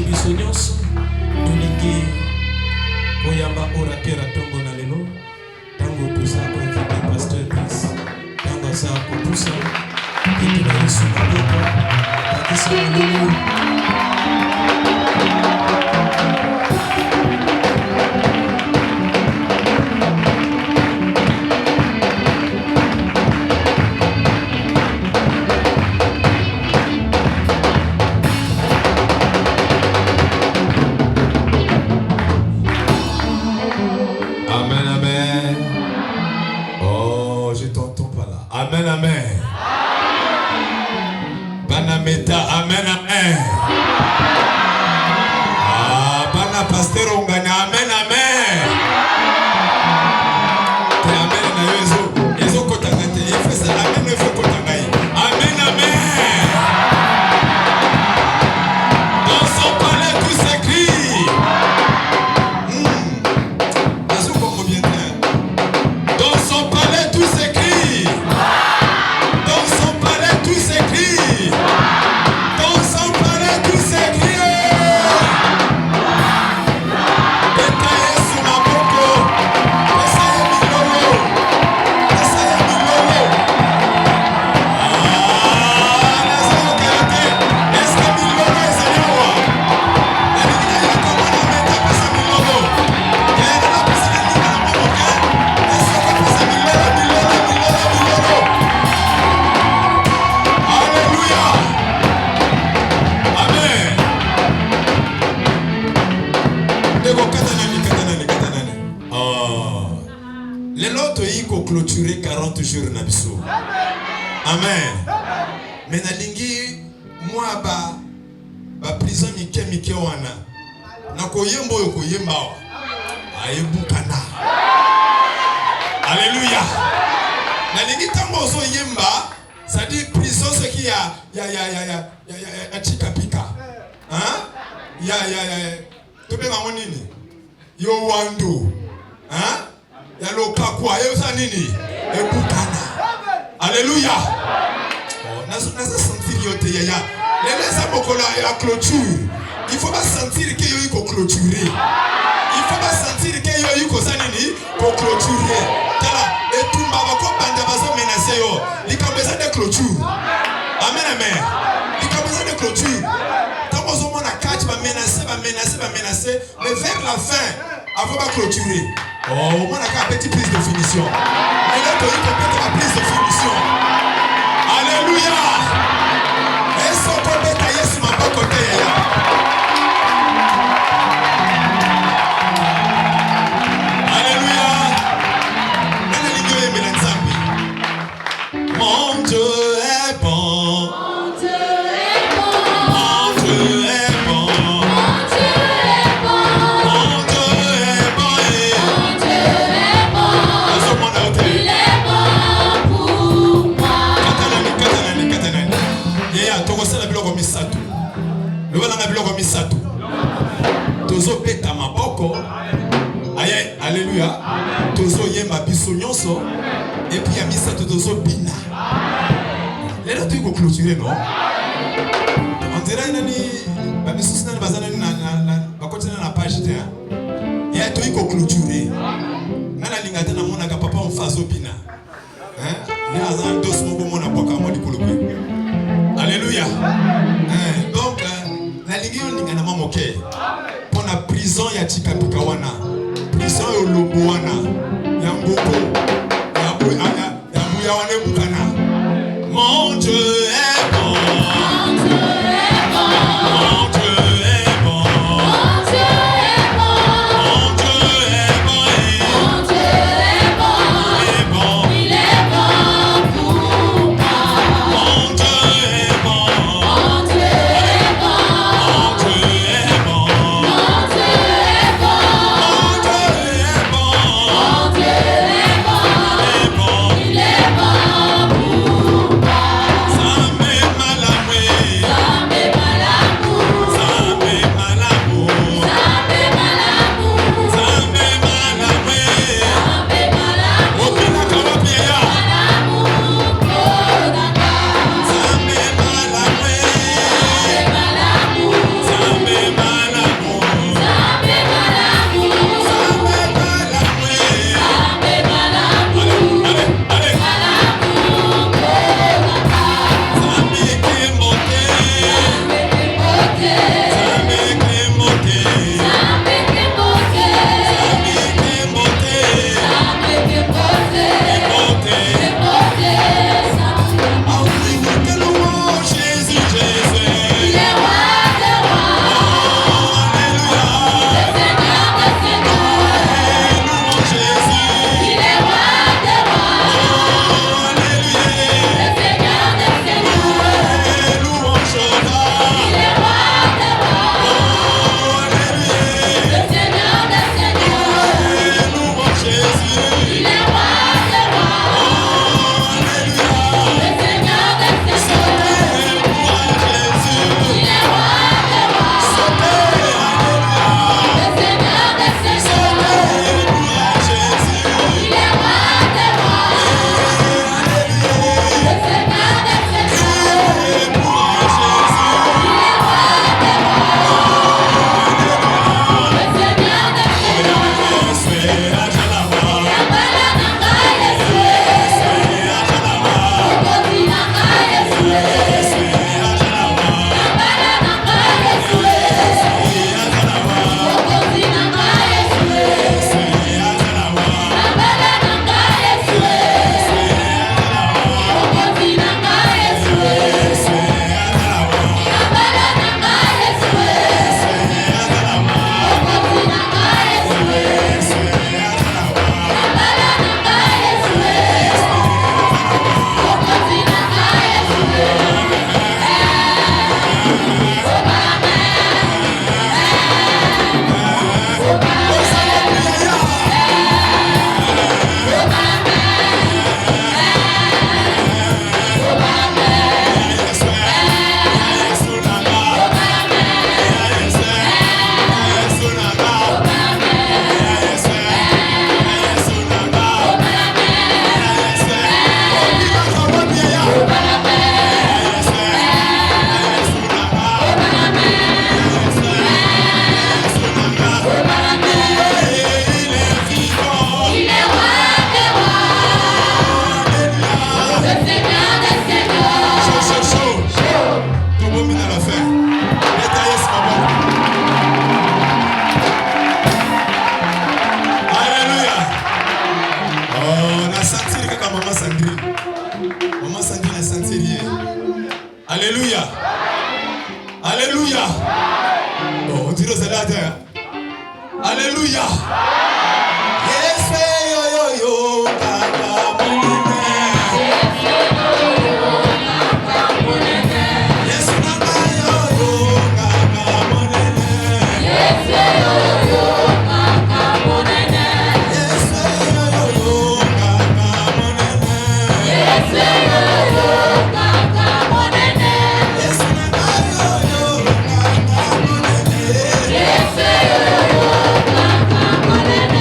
biso nyonso tolingi koyamba orateur atongo na lelo tango toza koinvite pasteur Chris tango aza kopusa ete na yesu maboko bakisa molulu. Amen, amen. Banameta, amen, amen. Bana pasteur ongana, amen, amen. Te amen na yezo, yezo kotangate, yefesa amen yefo kotangai. Amen, amen. Dans son palais tout s'écrit. Azo comme bien bien. Dans son palais tout s'écrit. Clôturer 40 jours na biso. Amen. Mais na lingi moi ba prison mike wana. Na koyembo yo koyemba. Ayebukana. Alléluia. Na lingi tango so yemba, ça dit prison ce qui ya chikapika. Hein? Ya tobe na monini. Yo wando. Hein? Yaloka kwa yosa nini ebukana. Alléluia. Nasa sentir yote yaya leleza mokola ya clôture. Il faut pas sentir que yo iko clôturer. Il faut pas sentir que yo iko sanini ko clôturer. Tala etumba bako banda bazo menacer yo. Likabeza de clôture. Amen, amen. Likabeza de clôture. Tant zo mona catch ba menacer mais vers la fin avant de clôturer. Oh, on a qu'à petite prise de finition. Et là, tu as peut-être la prise de finition. Alléluia. Et son côté, tu as sur ma côté. Alléluia. Mon Dieu est bon. Mon Dieu est bon. Mon Dieu est bon. Tozo peta maboko. Aye, alléluia. Tozo yemba biso nyonso. Et puis ya misato tozo bina. Lelo tu ko clôturer non? On dirait nani ba biso nani bazana na ba continue na page te. Ya to ko clôturer. Nana lingata na mona ka papa on fazo bina. Hein? Ya za dos mo mona boka mo di kolobi. Alléluia. Donc la ligue on na mamoke. Pour la prison ya chikapika wana. Prison yo lobo wana. Ya ngoko. Ya buya wana bukana. Mon Dieu est bon. Mon Dieu est bon. Mon Dieu est bon. Mon Dieu est bon. Mon Dieu est bon. Mon Dieu est bon. Il est bon. Il est bon pour moi. Mon Dieu est bon. Mon Dieu est bon. Mon Dieu est bon. Mon Dieu est bon. Alléluia. Oh, on dirait que c'est là. Alléluia. Yes, yo, yo, yo, kaka, monene. Yes, nana, yo, yo, kaka, monene. Yes, yo, yo, kaka, monene. Yes, yo, yo, yo, kaka, monene. Yes, yo, yo, kaka, monene. Yes, nana, yo, yo, kaka, monene. Yes, yo, yo, kaka, monene.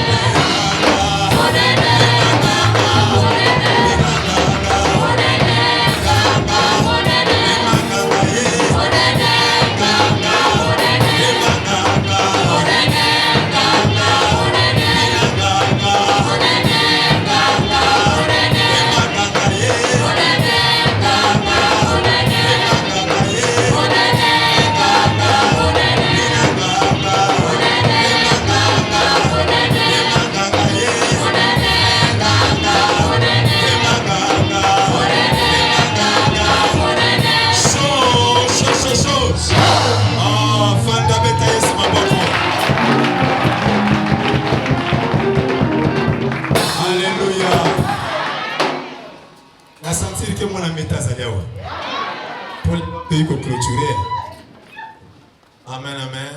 Amen, amen.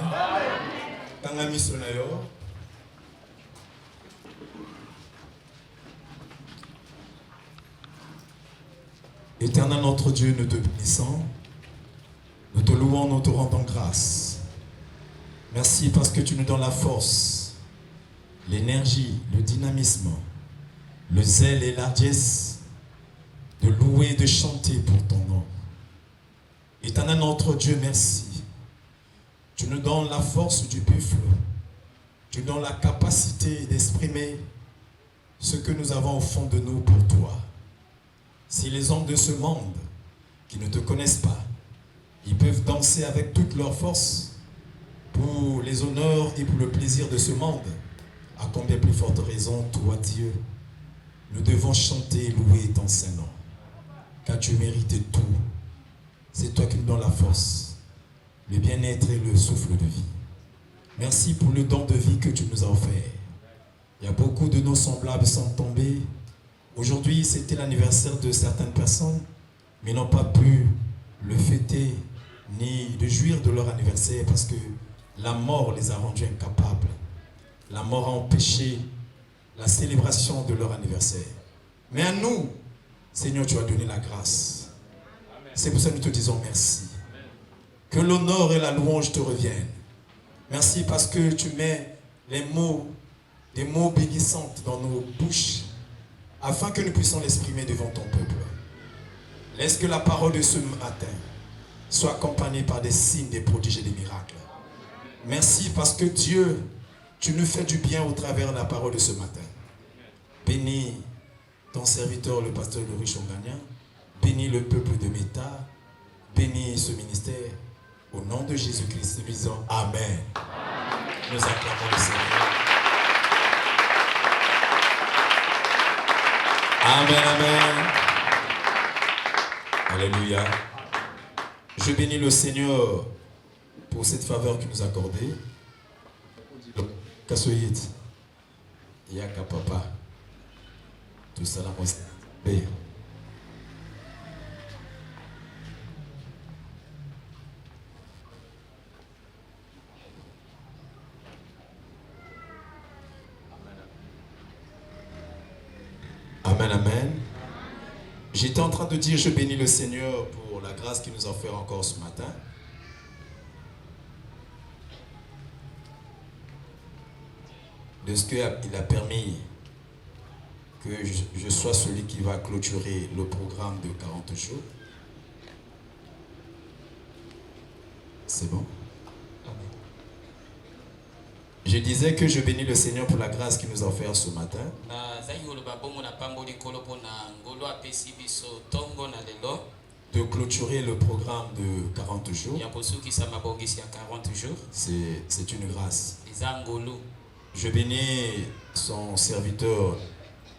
Éternel notre Dieu, nous te bénissons, nous te louons, nous te rendons grâce. Merci parce que tu nous donnes la force, l'énergie, le dynamisme, le zèle et l'ardiesse de louer, de chanter pour ton nom. Éternel notre Dieu, merci. Tu nous donnes la force du buffle. Tu nous donnes la capacité d'exprimer ce que nous avons au fond de nous pour toi. Si les hommes de ce monde qui ne te connaissent pas, ils peuvent danser avec toute leur force pour les honneurs et pour le plaisir de ce monde, à combien plus forte raison, toi Dieu, nous devons chanter et louer ton Saint-Nom, car tu mérites tout. C'est toi qui nous donnes la force, le bien-être et le souffle de vie. Merci pour le don de vie que tu nous as offert. Il y a beaucoup de nos semblables sont tombés. Aujourd'hui, c'était l'anniversaire de certaines personnes, mais n'ont pas pu le fêter ni de jouir de leur anniversaire parce que la mort les a rendus incapables. La mort a empêché la célébration de leur anniversaire. Mais à nous, Seigneur, tu as donné la grâce. C'est pour ça que nous te disons merci. Que l'honneur et la louange te reviennent. Merci parce que tu mets les mots, des mots bénissants dans nos bouches afin que nous puissions l'exprimer devant ton peuple. Laisse que la parole de ce matin soit accompagnée par des signes, des prodiges et des miracles. Merci parce que Dieu, tu nous fais du bien au travers de la parole de ce matin. Bénis ton serviteur, le pasteur Louis Chongania. Bénis le peuple de Méta. Bénis ce ministère. Au nom de Jésus-Christ, nous disons Amen. Nous acclamons le Seigneur. Amen, amen. Alléluia. Je bénis le Seigneur pour cette faveur qu'il nous a accordée. Kassoyit, Yaka Papa, tout ça la mostre. Amen, amen. J'étais en train de dire, je bénis le Seigneur pour la grâce qu'il nous a offert encore ce matin. De ce qu'il a permis que je sois celui qui va clôturer le programme de 40 jours. C'est bon? Je disais que je bénis le Seigneur pour la grâce qu'il nous a offert ce matin. De clôturer le programme de 40 jours. C'est une grâce. Je bénis son serviteur,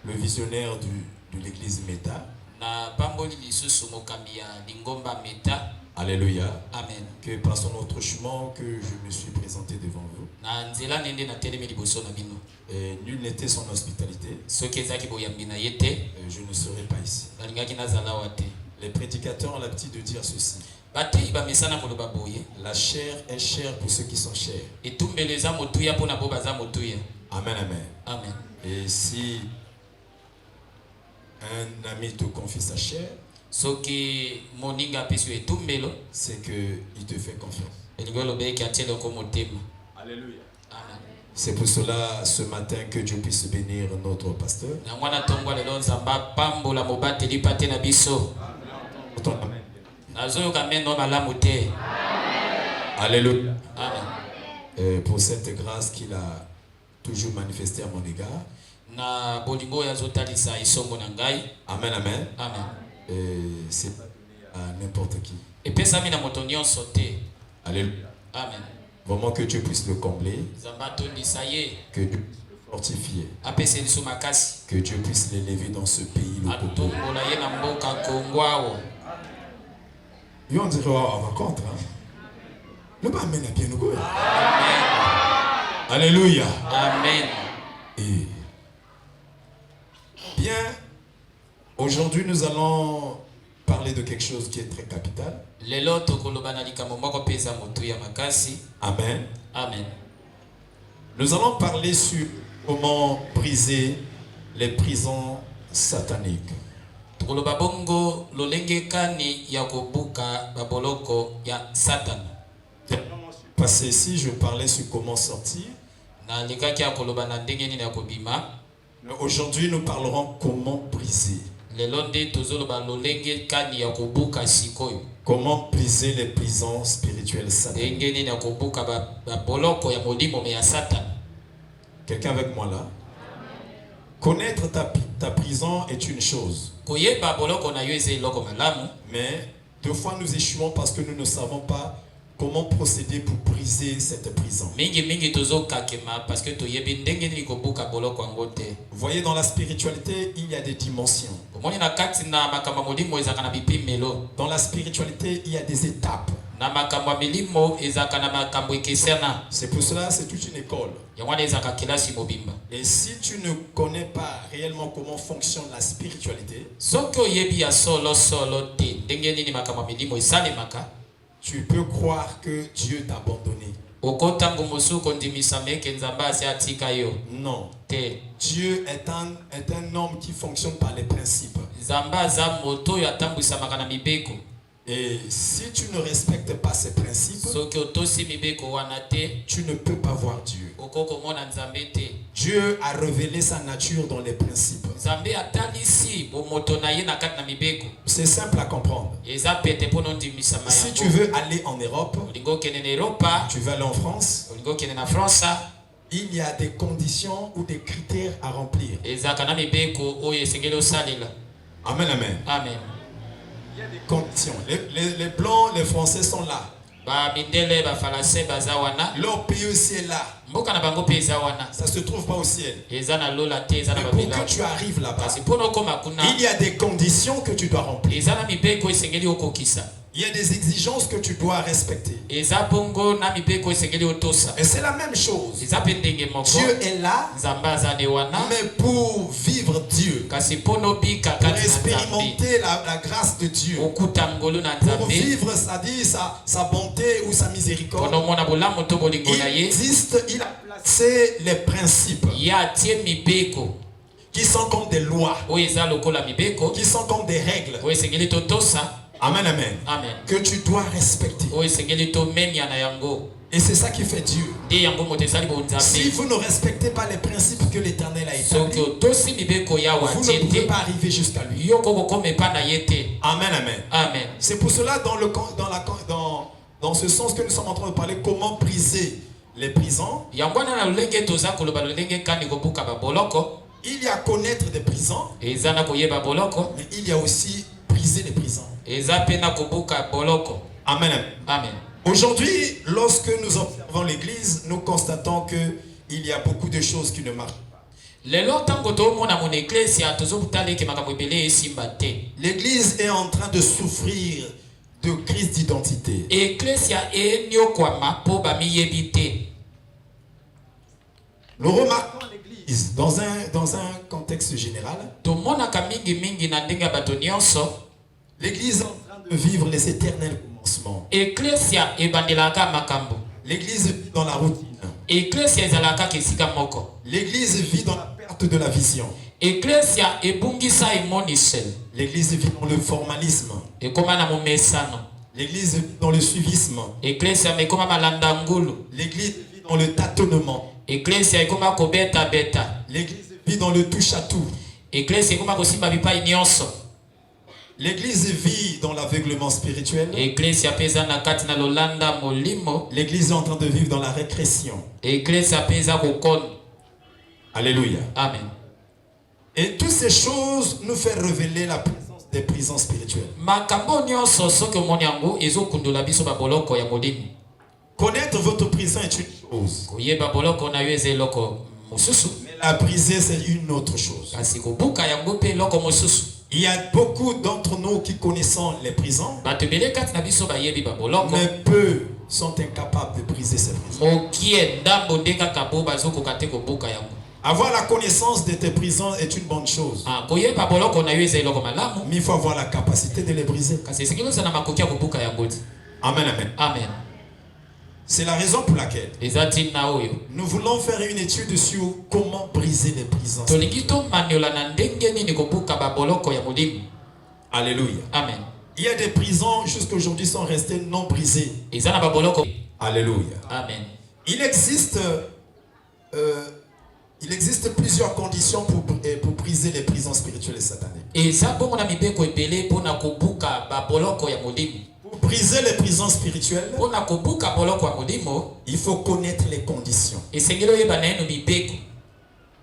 le visionnaire de l'église Méta. Alléluia. Amen. Que par son autre chemin que je me suis présenté devant vous. Na nzela nende na telemi liboso na bino. Et nul n'était son hospitalité. Soki ezaki boyambi na ye te, Je ne serai pas ici. nalingaki nazala awa te. Les prédicateurs ont l'habitude de dire ceci. Bateyi bamesana koloba boye. La chair est chère pour ceux qui sont chers. Etumbelo eza motuya mpo na bo baza motuya. Amen, amen. Amen. Et si un ami te confie sa chair, Soki moninga apesi yo etumbelo, c'est qu'il te fait confiance. elingi olobeki atiele oko motema. Alléluia. Amen. C'est pour cela, ce matin, que Dieu puisse bénir notre pasteur. Na mwana tongwa lelo nzamba pambola mobateli pate na biso. Amen. Nazoyoka meno malamu te. Alléluia. Amen. Pour cette grâce qu'il a toujours manifestée à mon égard. Na bolingo ya zotalisa isongo na ngai. Amen, amen. Amen. C'est pas donné à n'importe qui. Epesami na moto nyonso te. Alléluia. Amen. Vraiment que Dieu puisse le combler, Nzamba atondisa ye. que Dieu puisse le fortifier, Apesa liso makasi. que Dieu puisse l'élever dans ce pays, le Congo. Atombola ye na mboka Kongo awo. Et on dirait, on va contre. Hein? Le bas mène à bien nous. Amen. Alléluia. Amen. Et bien, aujourd'hui nous allons parler de quelque chose qui est très capital. Lelo tokoloba na likambo moko pesa motu ya makasi. Amen. Amen. Nous allons parler sur comment briser les prisons sataniques. Tokoloba bongo lolenge kani ya kobuka baboloko ya Satan. Parce que ici je parlais sur comment sortir. Na likaki ya koloba na ndenge nini ya kobima. Mais aujourd'hui nous parlerons comment briser. Lelo nde tozoloba lolenge kani ya kobuka sikoyo. Comment briser les prisons spirituelles sataniques. Ndenge nini ya kobuka baboloko ya molimo me ya Satan. Quelqu'un avec moi là? Connaître ta prison est une chose. Koyeba boloko na yo eze eloko malamu. Mais deux fois nous échouons parce que nous ne savons pas comment procéder pour briser cette prison. Mingi tozo kakema parce que toyebi ndenge nini kobuka boloko yango te. Vous voyez, dans la spiritualité, il y a des dimensions. Omoni na kati na makambo molimo ezaka na bipimelo. Dans la spiritualité, il y a des étapes. Na makambo milimo ezaka na makambo ekesena. C'est pour cela, c'est toute une école. Yangwana ezaka kelasi mobimba. Et si tu ne connais pas réellement comment fonctionne la spiritualité, soki oyebi ya solo te ndenge nini makambo milimo esalemaka, tu peux croire que Dieu t'a abandonné. okotango mosuku ondimisa meke nzambe asi atika yo. Non. Te. Dieu est un homme qui fonctionne par les principes. Nzambe aza moto oyo atambwisamaka na mibeko. Et si tu ne respectes pas ces principes, soki otosi mibeko wana te, tu ne peux pas voir Dieu. okokomona nzambe te. Dieu a révélé sa nature dans les principes. Nzambe atalisi bomoto na ye na kati na mibeko. C'est simple à comprendre. Eza pete mpo nondimisa mayango. Si tu veux aller en Europe, olingo okende na Europa, tu veux aller en France, olingo okende na France, il y a des conditions ou des critères à remplir. ezaka na mibeko oyo esengeli osalela. Amen, amen. Amen. Il y a des conditions. Les Blancs, les Français sont là. Ba mindele ba falase baza wana. Leur pays aussi est là. Mboka na bango pe eza wana. Ça se trouve pas au ciel. Eza na lola te, eza na Mais pour babela. que tu arrives là-bas, Kasi mpo nokoma kuna, il y a des conditions que tu dois remplir. eza na mibeko esengeli okokisa. Il y a des exigences que tu dois respecter. Eza bongo na mibeko esengeli otosa. Et c'est la même chose. Eza pe ndenge moko. Dieu est là, Nzambe aza ne wana. mais pour vivre Dieu, Kasi mpo nobika pour kati na Nzambe. expérimenter la grâce de Dieu, Okuta ngolo na pour Nzambe. vivre, c'est-à-dire sa bonté ou sa miséricorde, Pono mona bolamu to bolingo na il ye. existe, il a placé les principes Ya tie mibeko. qui sont comme des lois, Oyo eza lokola mibeko. qui sont comme des règles. Oyo esengeli totosa. Amen, amen. Amen. Que tu dois respecter. Oyo esengeli tomemia na yango. Et c'est ça qui fait Dieu. Nde yango moto ezali Si bonzambe. vous ne respectez pas les principes que l'Éternel a Soki établis, otosi mibeko ya vous ne watie pouvez te, pas arriver jusqu'à lui. yo kokokoma epa na ye te. Amen, amen. Amen. C'est pour cela, dans ce sens que nous sommes en train de parler, comment briser les prisons. Yango wana na lolenge toza koloba lolenge kani kobuka baboloko. Il y a connaître des prisons, Eza na koyeba boloko. mais il y a aussi briser les prisons. Eza pe na kobuka boloko. Amen, amen. Amen. Aujourd'hui, lorsque nous observons l'Église, nous constatons qu'il y a beaucoup de choses qui ne marchent pas. Lelo tango tomona mon église ya tozobutala eke makambo ebele esimba te. L'Église est en train de souffrir de crise d'identité. Ecclesia enyokwama po bamiyebite. Nous remarquons l'Église dans un contexte général. Tomonaka mingi na ndenge bato nyonso. L'Église est en train de vivre les éternels commencements. Ecclesia ebandelaka makambo. L'Église vit dans la routine. Ecclesia ezalaka kesika moko. L'Église vit dans la perte de la vision. Ecclesia ebungisa emonisel. L'Église vit dans le formalisme. Ekoma na momesano. L'Église vit dans le suivisme. Ecclesia mekoma malanda ngulu. L'Église vit dans le tâtonnement. Ecclesia ekoma kobeta beta. L'Église vit dans le touche à tout. Ecclesia ekoma kosimba bipai nyonso. L'Église vit dans l'aveuglement spirituel. Ecclesia peza na kati na lolanda molimo. L'Église est en train de vivre dans la régression. Ecclesia peza kokon. Alléluia. Amen. Et toutes ces choses nous font révéler la présence des prisons spirituelles. Makambo nyonso soki omoni yango ezokundola biso baboloko ya molimo. Connaître votre prison est une chose. Koyeba boloko na yo eza eloko mosusu. Mais la briser, c'est une autre chose. Kasi kobuka yango mpe eloko mosusu. Il y a beaucoup d'entre nous qui connaissons les prisons, Bato ebele kati na biso bayebi baboloko. mais peu sont incapables de briser ces prisons. Mokie ndambo nde kaka bo bazokoka te kobuka yango. Avoir la connaissance de tes prisons est une bonne chose. Koyeba boloko na yo eza eloko malamu. Mais il faut avoir la capacité de les briser. Kasi esengeli ozala na makoki ya kobuka yango te. Amen, amen. Amen. C'est la raison pour laquelle Eza ntina oyo nous voulons faire une étude sur comment briser les prisons. tolingi tomaniola na ndenge nini kobuka baboloko ya molimo. Alléluia. Amen. Il y a des prisons jusqu'à aujourd'hui sont restées non brisées. Eza na baboloko. Alléluia. Amen. Il existe plusieurs conditions pour briser les prisons spirituelles et sataniques. Eza bongo na mibeko ebele mpona kobuka baboloko ya molimo. Pour briser les prisons spirituelles, Mpona kobuka boloko ya molimo, il faut connaître les conditions. esengeli oyeba na eno mibeko.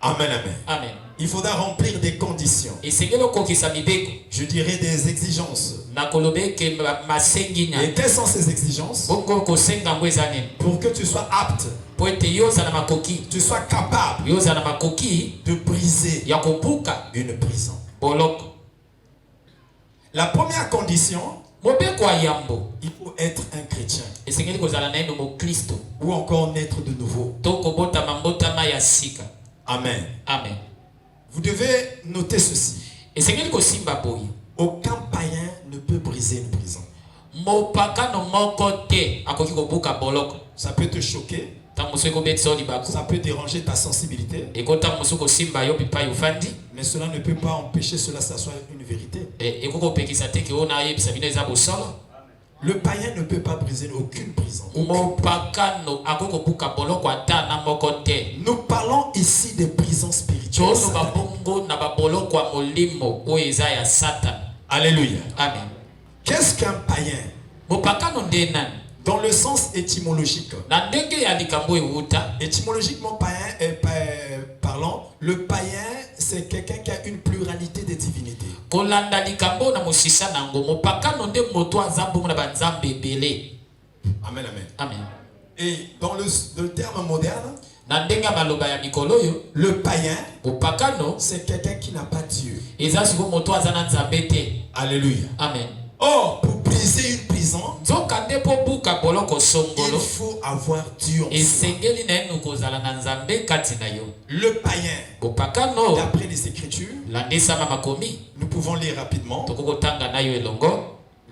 Amen, amen. Amen. Il faudra remplir des conditions. Esengeli okokisa mibeko. Je dirais des exigences. Na koloba eke masengi Et na. quelles sont ces exigences? Bongo kosenga yango eza nini? Pour que tu sois apte, Po ete yo ozala na makoki. tu sois capable Yo ozala na makoki de briser ya kobuka une prison. boloko. La première condition, Mobeko ya yambo. il faut être un chrétien Esengeli kozala na eno mokristo. ou encore naître de nouveau. To kobotama mbotama ya sika. Amen. Amen. Vous devez noter ceci. Esengeli kosimba boye. Aucun païen ne peut briser une prison. Mopakano moko te akoki kobuka boloko. Ça peut te choquer, Tango mosu ekobetisa yo libako. ça peut déranger ta sensibilité, Ekota mosu kosimba yo bipai ofandi. mais cela ne peut pas empêcher cela, ça soit une vérité. Ekokopekisa te ke oyo nayebisa bino eza bosolo. Le païen ne peut pas briser aucune prison. Mopakano akoki kobuka boloko ata na moko te. Nous parlons ici des prisons spirituelles. Toloba bongo na baboloko ya molimo oyo eza ya Satan. Alléluia. Amen. Qu'est-ce qu'un païen? Mopakano nde nani? Dans le sens étymologique. Na ndenge ya likambo ewuta. Étymologiquement parlant, le païen, c'est quelqu'un qui a une pluralité de divinités. Kolanda likambo na mosisa nango. Mopakano nde moto aza bongo na banzambe ebele. Amen, amen. Amen. Et dans le terme moderne, Na ndenge ya maloba ya mikolo oyo, le païen, mopakano c'est quelqu'un qui n'a pas Dieu. eza siko moto aza na nzambe te. Alléluia. Amen. Or, pour briser une prison, Nzoka nde po buka boloko il songolo. faut avoir Dieu en soi. Esengeli na enu kozala na nzambe kati na yo. Le païen, Mopakano d'après les Écritures, landisama makomi. nous pouvons lire rapidement. Tokokotanga na yo elongo.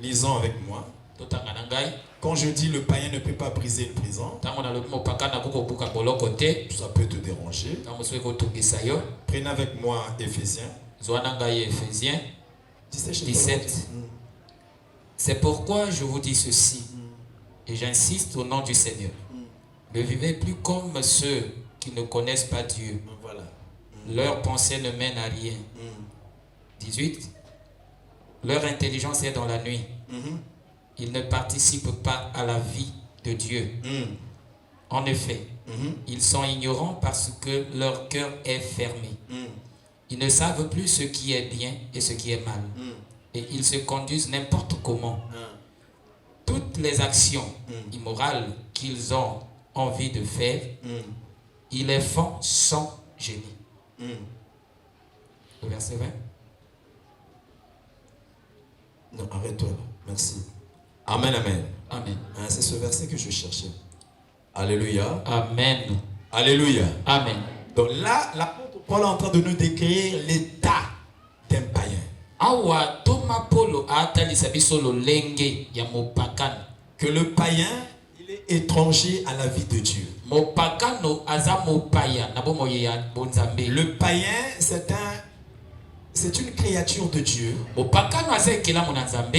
Lisons avec moi. Totanga na ngai. Quand je dis le païen ne peut pas briser une prison, Tango na lobi mopakano akoko buka boloko te. ça peut te déranger. Tango mosu ekotungisa yo. Prenez avec moi Éphésiens Zwa na ngai Ephésiens 17. 17. C'est pourquoi je vous dis ceci, et j'insiste au nom du Seigneur. Ne vivez plus comme ceux qui ne connaissent pas Dieu. Voilà. Leur pensée ne mène à rien. 18. Leur intelligence est dans la nuit. Ils ne participent pas à la vie de Dieu. En effet, ils sont ignorants parce que leur cœur est fermé. Ils ne savent plus ce qui est bien et ce qui est mal. Et ils se conduisent n'importe comment. Toutes les actions immorales qu'ils ont envie de faire, ils les font sans génie. Le verset 20. Non, arrête-toi là. Merci. Amen, amen. Amen. C'est ce verset que je cherchais. Alléluia. Amen. Alléluia. Amen. Donc là, l'apôtre Paul est en train de nous décrire l'état d'un païen. Awa Thomas Paulo atalisa biso lolenge ya mopakano. Que le païen, il est étranger à la vie de Dieu. Mopakano aza mopaya na bomoye ya bonzambe. Le païen, c'est une créature de Dieu. Mopakano aza ekela monanzambe.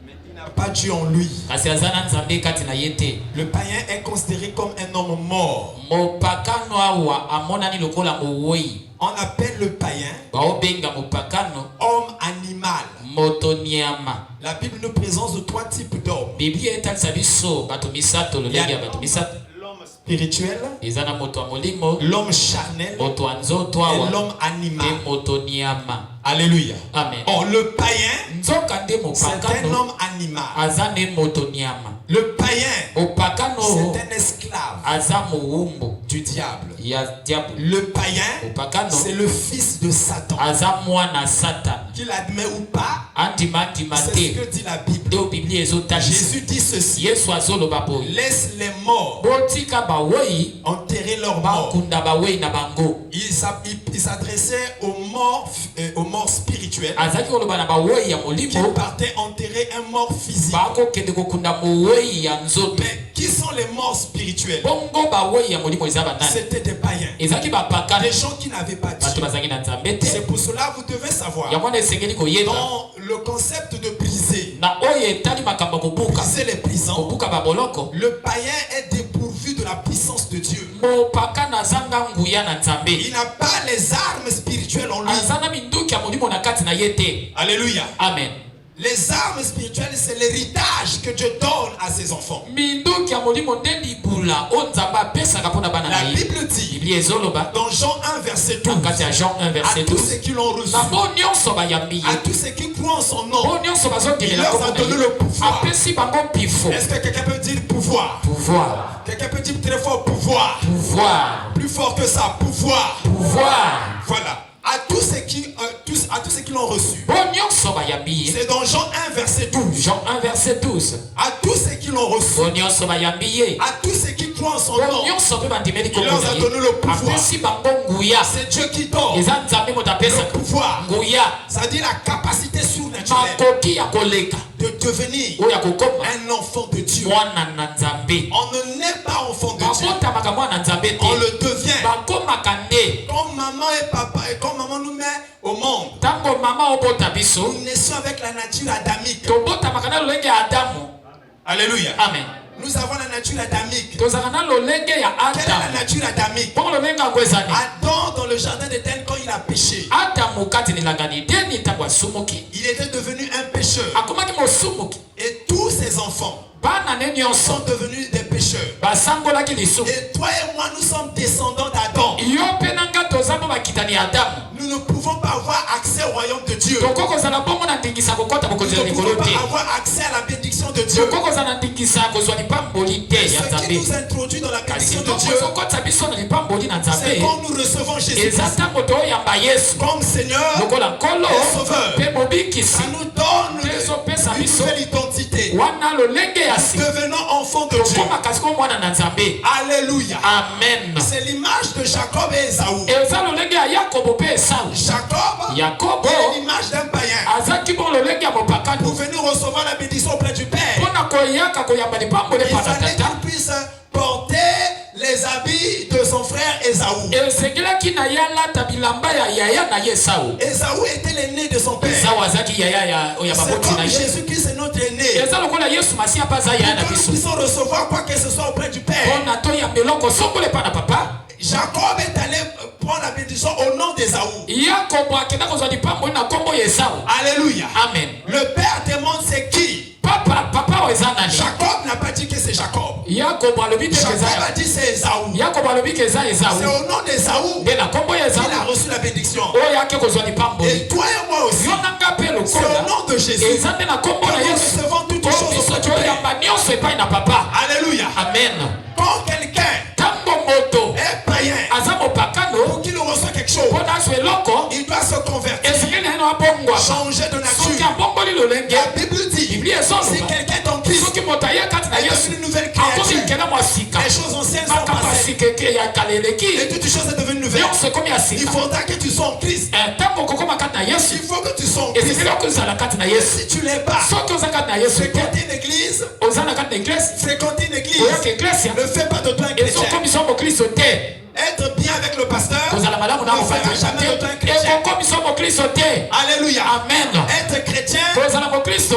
Mais il n'a pas Dieu en lui. Kasi aza na nzambe kati na yete. Le païen est considéré comme un homme mort. Mopakano awa amonani lokola mowoi. On appelle le païen baobenga mopakano homme animal. motoniama. La Bible nous présente de 3 types d'hommes. Biblia etalisa biso bato misato lolenge ya bato misato. L'homme spirituel, Ezana moto wa molimo, l'homme charnel moto wa nzoto et awa, l'homme animal. pe motoniama. Alléluia. Amen. Or, le païen, Nzoka nde c'est un mopakano homme animal. aza ne motoniama. Le païen, Mopakano c'est un esclave aza mowumbu du diable. ya diable. Le païen, Mopakano c'est le fils de Satan. aza mwana Satan. Qu'il admet ou pas, Andima c'est ce te. que dit la Bible. Nde Biblia ezotalisa. Jésus dit ceci: Yesu azoloba boye. laisse les morts Botika bawei enterrer leurs morts. bakunda bawei na bango. Il s'adressait aux morts spirituels. Azaki koloba na bawei ya Qui molimo partait enterrer un mort physique. bakokende kokunda mowei ya nzoto. Mais qui sont les morts spirituels? Bongo bawei ya molimo eza banani. C'était des païens. Ezaki bapakana Des gens qui n'avaient pas bato Dieu. bazalaki na nzambe te. C'est pour cela que vous devez savoir. Yango wana esengeli koyeba Dans le concept de briser, na oyo etali makambo kobuka briser les prisons, kobuka baboloko. le païen est dépourvu de la puissance de Dieu. Mopakana azanga nguya na nzambe. Il n'a pas les armes spirituelles en lui. Azana minduki ya molimo na kati na ye te. Alléluia. Amen. Les armes spirituelles, c'est l'héritage que Dieu donne à ses enfants. Minduki ya molimo nde libula o nzambe apesaka mpona bana na La ye. Bible dit, Biblia ezoloba dans Jean 1, verset na 12, kati ya Jean 1 à verset tous 12. ceux qui l'ont reçu, Na bo nyonso bayambi à ye. tous ceux qui croient en son nom, Bo nyonso il bazondimela leur a kombo donné na le ye. pouvoir. Apesi bango pifo. Est-ce que quelqu'un peut dire pouvoir? Pouvoir. Quelqu'un peut dire très fort pouvoir. Pouvoir. Plus fort que ça, pouvoir. Pouvoir. Voilà. À tous ceux qui l'ont reçu. Bo nyonso bayambi ye. C'est dans Jean 1, verset 12. Jean 1 verset 12. À tous ceux qui l'ont reçu. Bo nyonso bayambi ye. À tous ceux qui croient en son Bo nom. nyonso mpe bandimeli Il kombo leur na a ye. donné le pouvoir. Apesi bango nguya. C'est Dieu qui donne Eza nzambe moto le apesaka pouvoir. nguya. Ça dit la capacité surnaturelle Makoki ya koleka de devenir oyo ya kokoma un enfant de Dieu. mwana na nzambe. On ne naît pas enfant de Dieu. babotamaka mwana na nzambe On te. le devient. bakomaka nde Comme maman et papa, et comme maman nous met au monde. ntango mama obota biso Nous naissons avec la nature adamique. tobotamaka na lolenge ya adamu. Alléluia. Amen. Nous avons la nature adamique. tozalaka na lolenge ya Quelle est la adamu. nature adamique? mpongo lolenge yango ezani Adam dans le jardin d'Éden quand il a péché, adamu kati na elangani edeni ntango asumuki il était devenu un pécheur. akomaki mosumuki. Et tous ses enfants bana ne nyonso sont devenus des pécheurs. basangolaki lisumu. Et toi et moi, nous sommes descendants d'Adam. yo mpe na nga toza mpo bakitani ya adamu. Nous ne pouvons pas avoir accès au royaume de Dieu. tokoki kozala bongo na ndingisa kokɔta Nous bokonzi ya ne likolo pouvons te. pas avoir accès à la bénédiction de Dieu. tokoki kozala na ndingisa ya kozwa lipamboli te Et ya ce qui nzambe. nous introduit dans la kasi bénédiction de ntango Dieu, ezokɔtisa biso na lipamboli na c'est nzambe quand nous recevons eza Jésus-Christ ntango toyamba yesu comme Seigneur. lokola nkolo Et sauveur. mpe mobikisi. Ça nous donne Mpe ezopesa une biso nouvelle identité. wana lolenge ya si Devenons enfants de Dieu. tokóma kasi ko mwana na nzambe. Alléluia. Amen. C'est l'image de Jacob et Esaü. eza lolenge ya yakobo mpe esau. Jacob yakobo est l'image d'un païen azaki bongo lolenge ya mopakani pour venir recevoir la bénédiction auprès du Père. mpona koyaka koyamba lipamboli Il epa na fallait tata. qu'il puisse porter les habits de son frère Esaü. esengelaki na ye alata bilamba ya yaya na ye esau. Esaü était l'aîné de son père. esau azaki yaya ya C'est baboti na comme ye. Jésus-Christ est notre aîné. eza lokola yesu masiya mpe aza yaya na Pour que nous biso puissions recevoir quoi que ce soit auprès du Père. mpona toyamba eloko songolo epa na papa. Jacob est allé prendre la bénédiction au nom d'Esaü. yakobo akenda kozwa lipamboli na nkombo ya esau. Alléluia. Amen. Le Père demande c'est qui? papa oyo eza nani. Jacob n'a pas dit que c'est Jacob. yakobo alobi te Jacob eza a dit c'est Esaü. yakobo alobi ke eza C'est esau au nom d'Esaü nde na nkombo ya esau qu'il a reçu la bénédiction. oyo ake kozwa lipamboli. Et toi et moi aussi. yo nanga mpe C'est au lokola nom de Jésus eza nde na nkombo que na nous yesu recevons toutes o choses biso auprès du Père. toyamba nyonso epai na papa. Alléluia. Amen. Quand quelqu'un ntango moto est païen, aza mopakano pour qu'il reçoive quelque chose, mpona azwa eloko il doit se convertir, esengeli na ye na abongwama changer de soki nature. abomboli lolenge. La Bible dit, biblia si ezoloba quelqu'un est en Christ, soki Yesu. une nouvelle Akomi créature. kena mwasika. Les choses anciennes sont Makamba passées. sikeke ya kaleleki. Et toutes les choses sont devenues nouvelles. Yonse komi ya Il sika. faudra que tu sois en Christ. Tango kokoma kati na Yesu. Il faut que tu sois en Christ. Ezekeli okozala kati na Yesu. Si tu l'es pas, Soki oza kati na Yesu te. fréquenter une église, Oza na kati na eglise. fréquenter une église Oyoka eglise. ne fait pas de toi un chrétien. Ezokomisa mokristo te. Être bien avec le pasteur Kozala malamu na ne fera mofati jamais de toi un te. chrétien. Ekokomisa mokristo te. Alléluia. Amen. Être chrétien, Kozala mokristo.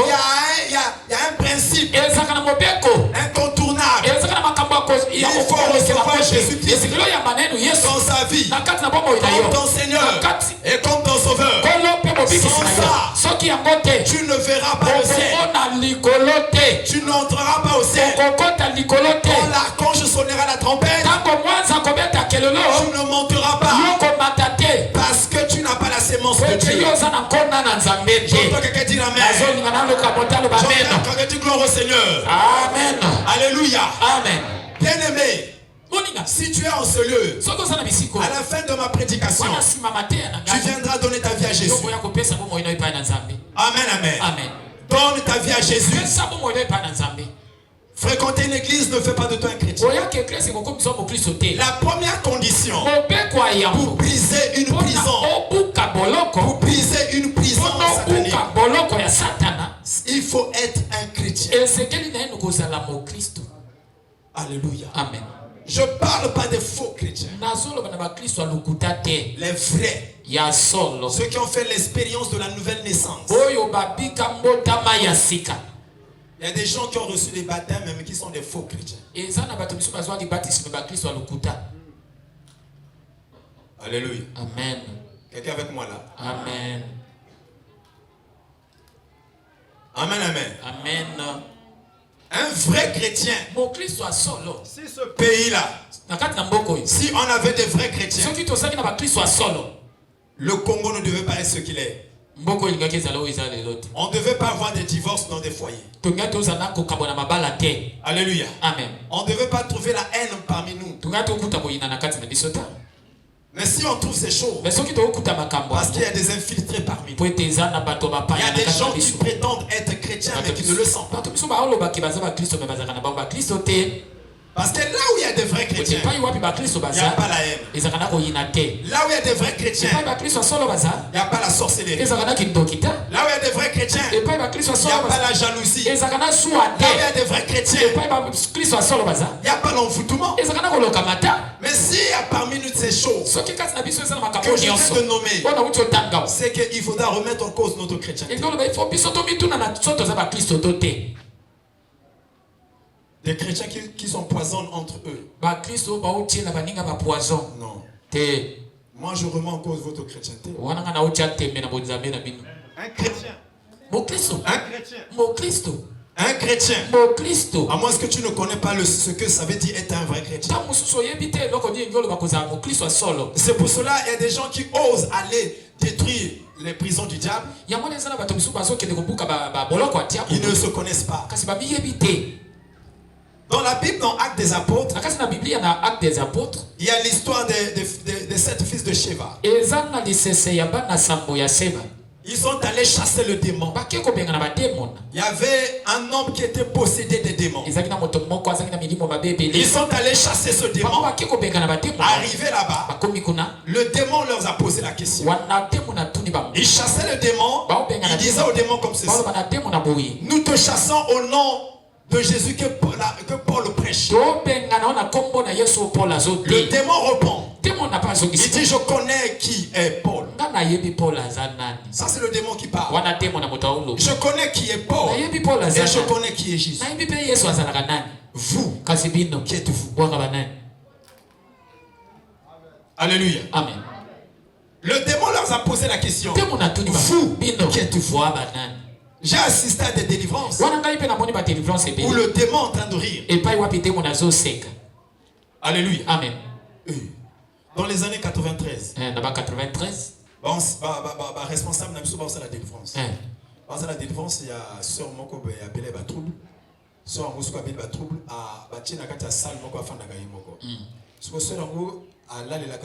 il y a un principe ezaka na mobeko. incontournable ezaka na makambo ya kokolosela kote. Ezekelo ya maneno Yesu. dans sa vie, Na kati na bomoi na comme yo. ton Seigneur Na kati. et comme ton Sauveur. Kolo mpe mobikisi na yo. Soki yango te. Tu ne verras pas le ciel. Okomona likolo te. Tu n'entreras pas au ciel. Okokota likolo te. Quand l'archange sonnera la trompette, Tango mwanza akobeta kelelo. tu ne monteras pas Yo komata te. parce que tu n'as pas la sémence de Ete Dieu. yo oza na nkona na Nzambe J'entends te. quelqu'un dire Amen. Nazolinga naloka motalo bameno. J'entends quelqu'un dire gloire au Seigneur. Amen. Alléluia. Amen. Bien-aimé, Moninga. si tu es en ce lieu, Soki oza na bisiko. à la fin de ma prédication, Wana simama te na tu ngai. viendras donner ta vie à Jésus. Yo boya kopesa bomoi na epai na Nzambe. Amen, amen. Amen. Donne ta vie à Jésus. Pesa bomoi na epai na Nzambe. Fréquenter une église ne fait pas de toi un chrétien. Oyaka eklesi ekokomisa mokristo te. La première condition Mobeko ya pour yango. briser une Mpona prison, obuka boloko. pour briser une prison Mpona satanique, obuka boloko ya satana. il faut être un chrétien. Ezekeli na ye kozala mokristo. Alléluia. Amen. Je parle pas des faux chrétiens. Nazoloba na bakristo ya lokuta te. Les vrais. Ya solo. Ceux qui ont fait l'expérience de la nouvelle naissance. Oyo babika mbotama ya sika. Il y a des gens qui ont reçu des baptêmes même qui sont des faux chrétiens. Eza na bato biso bazwa libatisme bakristo ya lokuta. Alléluia. Amen. Quelqu'un avec moi là? Amen. Amen, amen. Amen. Un vrai chrétien. Mokristo ya solo. Si ce pays-là, Na kati na mboko oyo. si on avait des vrais chrétiens, Soki tozalaki na bakristo ya solo. le Congo ne devait pas être ce qu'il est. Mboko elingaki ezala oyo eza lelo te. On ne devait pas avoir des divorces dans des foyers. Tongaki tozala na kokabwa na mabala te. Alléluia. Amen. On ne devait pas trouver la haine parmi nous. Tongaki tokuta boyina na kati na biso ta. Mais si on trouve ces choses, Mais soki tokuta makambo. parce qu'il y a des infiltrés parmi nous. Po ete eza na bato Il y bapaya a na des kati gens na qui biso. prétendent être chrétiens mais qui ne le sont pas. Bato biso baolobaki baza bakristo me bazalaka na bango bakristo te. Parce que là où il y a des vrais chrétiens, Epai wapi bakristo il n'y a baza. pas la haine. Ezalaka na koyina te. Là où il y a des vrais chrétiens, Epai bakristo ya solo baza. il n'y a pas la sorcellerie. Ezalaka na kindoki ta. Là où il y a des vrais chrétiens, Epai bakristo ya il n'y a solo pas baza. la jalousie. Là Ezalaka na suwa où il y a te. des vrais chrétiens, Epai bakristo ya solo baza. il n'y a pas l'envoûtement. Ezalaka na koloka mata. Mais s'il y a parmi nous ces choses Soki kati na biso eza na que makambo je viens nyonso. de nommer, Mpona uti otanga. c'est qu'il faudra remettre en cause notre chrétienté. Ekoloba ifo biso tomituna na so toza bakristo to te. Des chrétiens qui s'empoisonnent entre eux. Bakristo baotiela baninga bapoison Non. te. Moi, je remets en cause votre chrétienté. Wana nga naotia tembe na bonzambe na bino. Un chrétien. Mokristo. Un chrétien. Mokristo. Un chrétien. Mokristo. À moins que tu ne connais pas ce que ça veut dire être un vrai chrétien. Ta mosusu oyebi te eloko nini oloba kozala mokristo ya solo. C'est pour cela qu'il y a des gens qui osent aller détruire les prisons du diable. Yango eza na bato misusu bazokende kobuka baboloko ya Ils diabo. ne se connaissent pas. Kasi babiyebi te. Dans la Bible, dans Actes des Apôtres, Na kasi na biblia na acte des apôtres. il y a l'histoire des 7 fils de Sheva. Eza na lisese ya bana sambo ya Seva. Ils sont allés chasser le démon. Bake kobenga na bademona. Il y avait un homme qui était possédé des démons. Ezalaki na moto moko azalaki na milimo mabe Ils ebele. sont allés chasser ce Bango démon. bake kobenga na bademona. Arrivés là-bas, Bakomi kuna. le démon leur a posé la question. Wana demona tuni bango. Ils chassaient le démon. Ils disaient au démon comme ceci: Baloba na demona boye. nous te chassons au nom de Jésus que Paul prêche. Tobenga na ona kombo na Yesu Paul Le azote. démon répond. Demona pa Il azongisi. dit: je connais qui est Paul. Nga na yebi Paul azanani. Ça, c'est le démon qui parle. Wana demona moto aulo. Je connais qui est Paul. Na yebi Paul Et je azanani. connais qui est Jésus. Na yebi pe Yesu azalaka nani. Vous, Kasi bino qui êtes-vous? bwaka banani. Alléluia. Amen. Le démon leur a posé la question: Demona tuni bango. vous, Bino qui êtes-vous? bwa banani. J'ai assisté à des délivrances Wana ngai pe na moni ba délivrance où ebele. le démon est en train de rire. Epai wapi demona azoseka. Alléluia. Amen. Dans les années 93, Na ba 93. responsable n'a pas la délivrance. Dans la délivrance, il y a sœur Moko qui a appelé la trouble. Sœur Moko a appelé la trouble. À Batina Kata Sal Moko a fait la Moko. Ce que sœur Moko a là la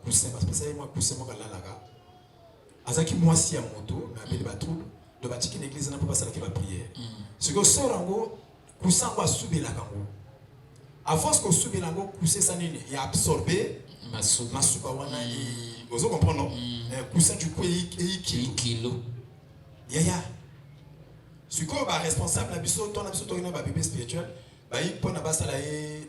coussin parce que c'est moi coussin Moko là la. Azaki moi si à moto, mais appelé la trouble. De bâtir une église n'a pas passé la prière. Ce que sœur Moko Kusango asubela kango. À force que subela kango kuse sanini et absorber masuba wana vous comprenez non? Kusa du coup kilo. Ya. Ce qu'on va responsable na biso ton biso to na bébé spirituel, ba il pona ba sala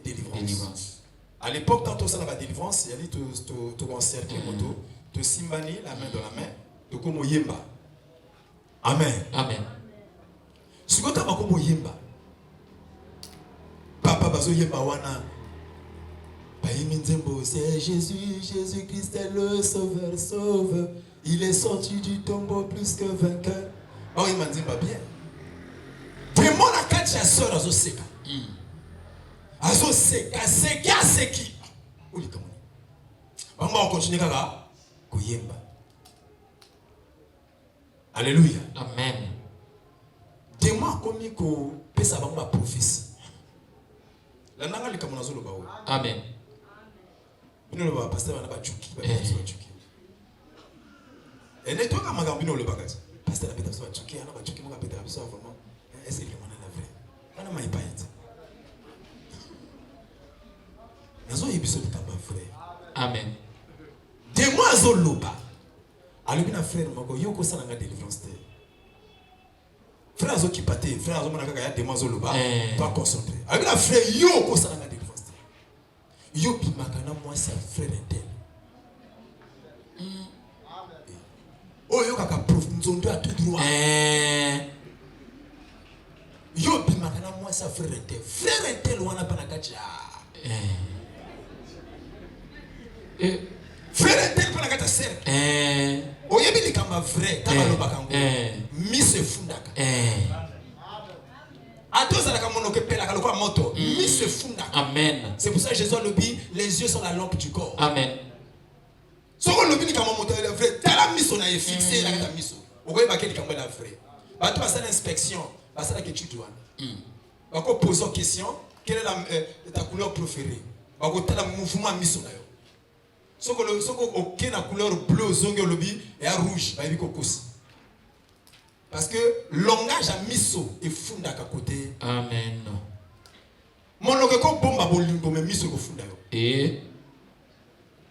délivrance. À l'époque quand on sala ba délivrance, il y a to concert qui moto, to simbani la main dans la main, to comme yemba. Amen. Amen. Ce qu'on t'a pas comme yemba. Papa bazo yemba wana. C'est Jésus-Christ est le sauveur. Il est sorti du tombeau plus que vainqueur. Oh, il m'a dit pas bien. Démon a quatre chasseurs azo seka. Azo seka, seki. Ouli comment? On continue kaka koyemba. Alléluia. Amen. Démon komi ko pesa bango prophétie. La nanga lika monazo lo bawo. Amen. Bino lo ba pasteur bana ba chuki, ba chuki. Et ne toi kama bino lo bagati. Pasteur abeta so ba chuki, ana ba chuki mo abeta so vraiment. Est-ce que mona la vrai? Ana mai paït. Nazo yebiso bitaba frère. Amen. De moi zo loba. Alobi na frère mako yoko sala nga délivrance te. Frère zo ki paté, frère zo mona kaka ya de moi zo loba. Toi concentré. Alobi na frère yoko sala nga délivrance. Yo bimakana moi c'est frère intel. Oh yo kaka prof nzondo à tout droit. Yo bimakana moi c'est frère intel. Frère intel wana pana kacha. Frère intel pana kacha cercle. Oh yebi li kama vrai kama loba kango. Mi se fundaka. Amen. C'est pour ça que Jésus a dit les yeux sont la lampe du corps. Amen. Ce qu'on dit comme moto est vrai, t'as mission on a fixé la mission. Au voyez pas quel comme la vrai. Bah tu passes l'inspection, bah ça la que tu dois. Bah qu'on pose une question, quelle est ta couleur préférée? Bah qu'on t'as le mouvement mission là. Ce qu'on OK la couleur bleue zongo lobby et à rouge, bah il faut cause. Parce que langage à miso est fondé à côté. Amen. Mon langage comme bomba bolingo mais miso est fondé. Et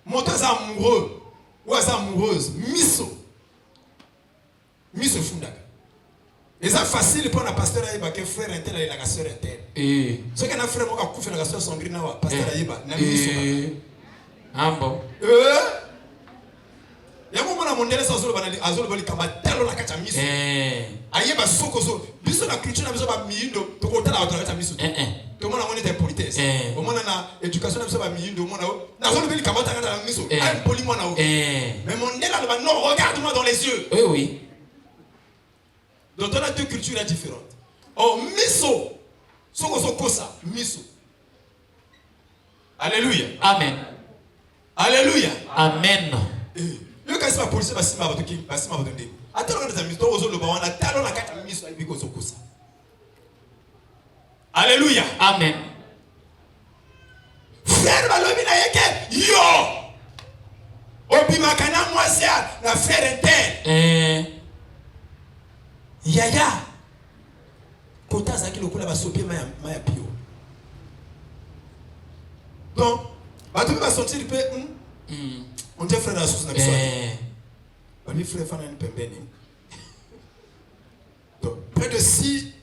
mon tas amoureux ou amoureuse miso est fondé. Et ça facile pour un pasteur à yeba que frère intel et la sœur intel. Et ce qu'on a frère moi a coufé la sœur sangrina wa pasteur à yeba na miso. Ambo. Yamo mona mondele sa zolo banali azolo bali kamba talo la kacha miso. Ayeba sokozo biso na culture na biso ba miindo to kotala la kacha miso. To mona moni te politesse. O mona na éducation na biso ba miindo mona na zolo bali kamba tanga na miso. Un poli mona o. Mais mondele la ba non regarde-moi dans les yeux. Oui oui. Donc on a deux cultures différentes. Oh miso sokozo kosa miso. Alléluia. Amen. Alléluia. Amen. Le cas c'est la police va s'ima va qui va s'ima va donner. Attends on a mis toi aux le ba on a talon la carte mise avec biko sokosa. Alléluia. Amen. Frère balobi na yeke yo. Obi makana moi c'est la frère inter. Yaya. Kota zaki lokola ba sopie maya pio. Donc bato va sortir peu on dit frère Asus na biso. On frère fana ni pembeni. Donc près de 6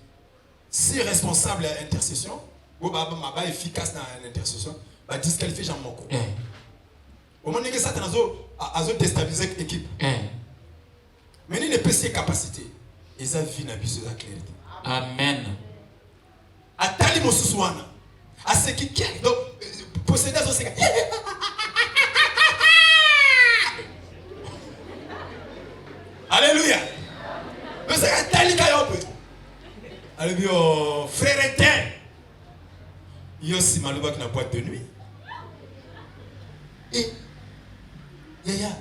responsables à intercession, ou ba efficace dans l'intercession, ba disqualifier Jean Moko. Au moment que ça azo déstabiliser l'équipe. Mais il ne peut ses capacités. Et ça vit na biso la clarté. Amen. Atali mosuswana. À ce qui donc posséder son secret. Alléluia. Mais c'est un tel cas un peu. Alléluia. Frère éteint. Yo si malouba qui n'a pas de nuit. Et yaya.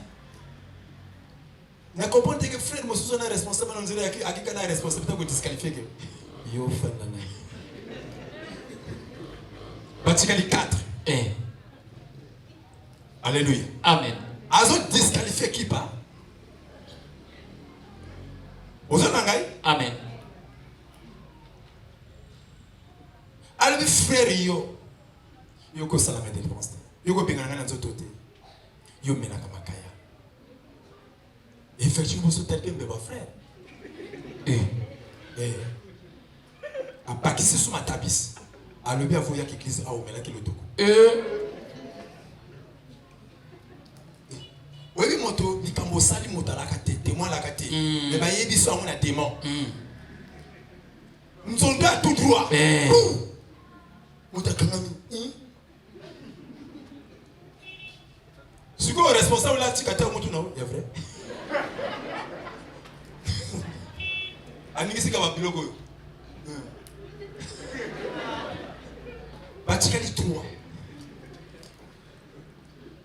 Na comprendre que frère Moussou est responsable on dirait à qui est responsable pour disqualifier que yo frère nana. Batikali 4. Alléluia. Amen. Azo disqualifié qui pas? Amen. frère yo ko sala ma délivrance yo ko bengana na nzoto te yo mena kama kaya effectivement so tel que mes frères a bakisi sous ma tabis a lebi avoya ki église a omela ki lotoko oui moto ni kambo sali motalaka te témoin la kate mais ba yebi so amona démon nzonda tout droit motakangami siko responsable la tikata moto na ya vrai ani sika ba biloko ba tikali trois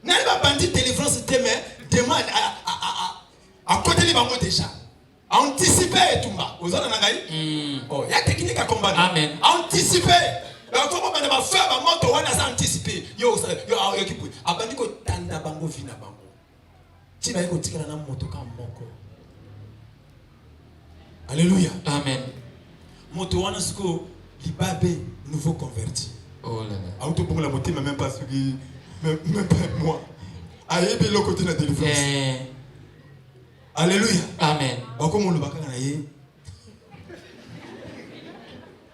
n'a pas bandit délivrance te mais demande à côté les bango déjà anticiper tumba ozana nangai oh ya technique à combattre amen anticiper ba ko ba na faire ba moto wana za anticiper yo kipu abandi ko tanda bango vina bango ti ba ko tikana na moto ka moko alléluia amen moto wana siko libabe nouveau converti oh là là auto pour la moto même pas ce qui même pas moi ayebi le côté de la délivrance alléluia amen bakomo lo bakanga na ye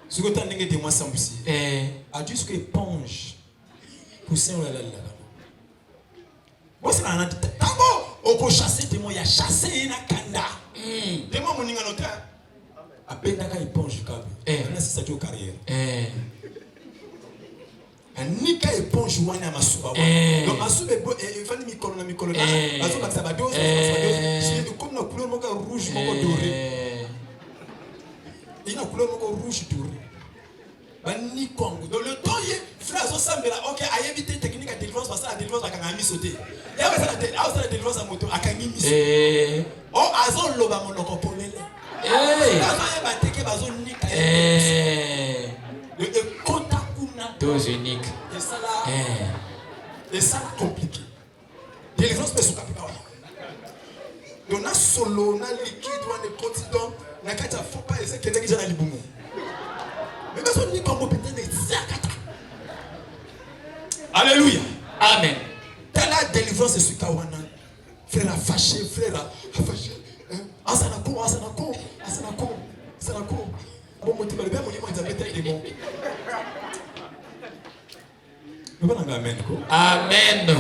siko tandenge de moi sambusi a dit que éponge poussin la bon c'est la tango oko chasser témoin ya chasser na kanda témoin moninga nota apenda ka éponge kabe na c'est ça tu carrière anika éponge wana masuba donc masuba e fani mikolo na bazo bakisa ba dose c'est comme na couleur moko rouge moko doré ina couleur moko rouge doré bani kongo dans le temps ye frère zo sambela OK a éviter technique à délivrance parce que la délivrance akanga mi sauter ya ba la délivrance à moto akangi mi oh azo loba monoko polele azo ya ba teke bazo nika le contact dose unique et ça là et ça compliqué délivrance peut se capter donc na solo na liquide on est continent na kata faut pas essayer que déjà na libumu mais personne ni comme peut-être zakata alléluia amen la délivrance sur kawana frère a fâché asana ko bon motif le bien mon image avec des mots nous allons amen ko amen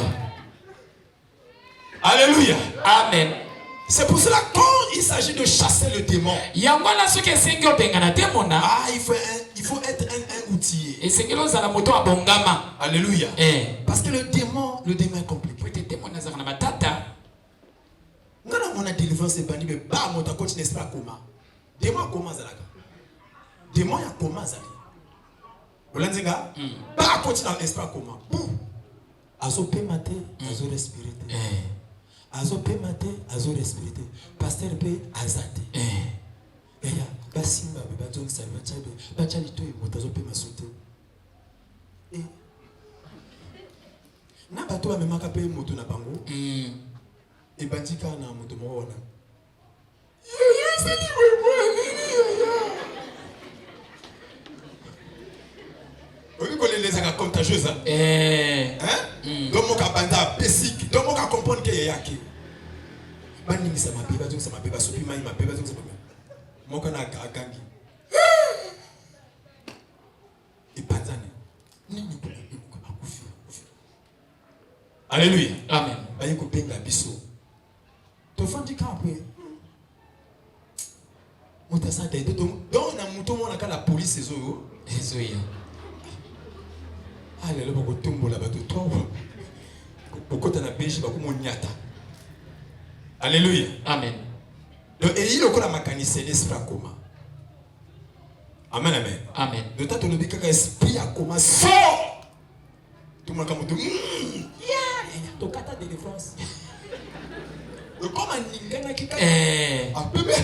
alléluia amen c'est pour cela quand il s'agit de chasser le démon yangwana soki sengyo bengana démona il faut être un outiller et sengelo za la moto abongama alléluia parce que le démon est compliqué peut-être démon na za na matata ngana mona délivrance bandi be ba moto continue esprit koma démon koma zalaka démon ya koma zali olanzinga ba continue esprit koma azo pe maté azo respirer azo pe maté azo respirer pasteur pe azate ya basimba be bazo salva chabe bachali to moto azo pe masote na bato ba memaka pe moto na bango et bandika na moto mo wana oui qu'on les a contagieuse donc mon kabanda basic donc mon comprendre que yaki bani misa mabeba donc ça mabeba sopi mai mabeba donc ça mon kana agangi et panzane nini ko akufi alléluia amen baye ko benga biso to fandi ka après mutasa de donc na muto mona ka la police ezo ezoya allez le boko tumbola bato to bokota na beji bakumo nyata alléluia amen donc et il ko la makanise l'esprit koma amen amen amen de tato le bika esprit a koma fort tout le monde comme to kata délivrance de comme ningana kika a bébé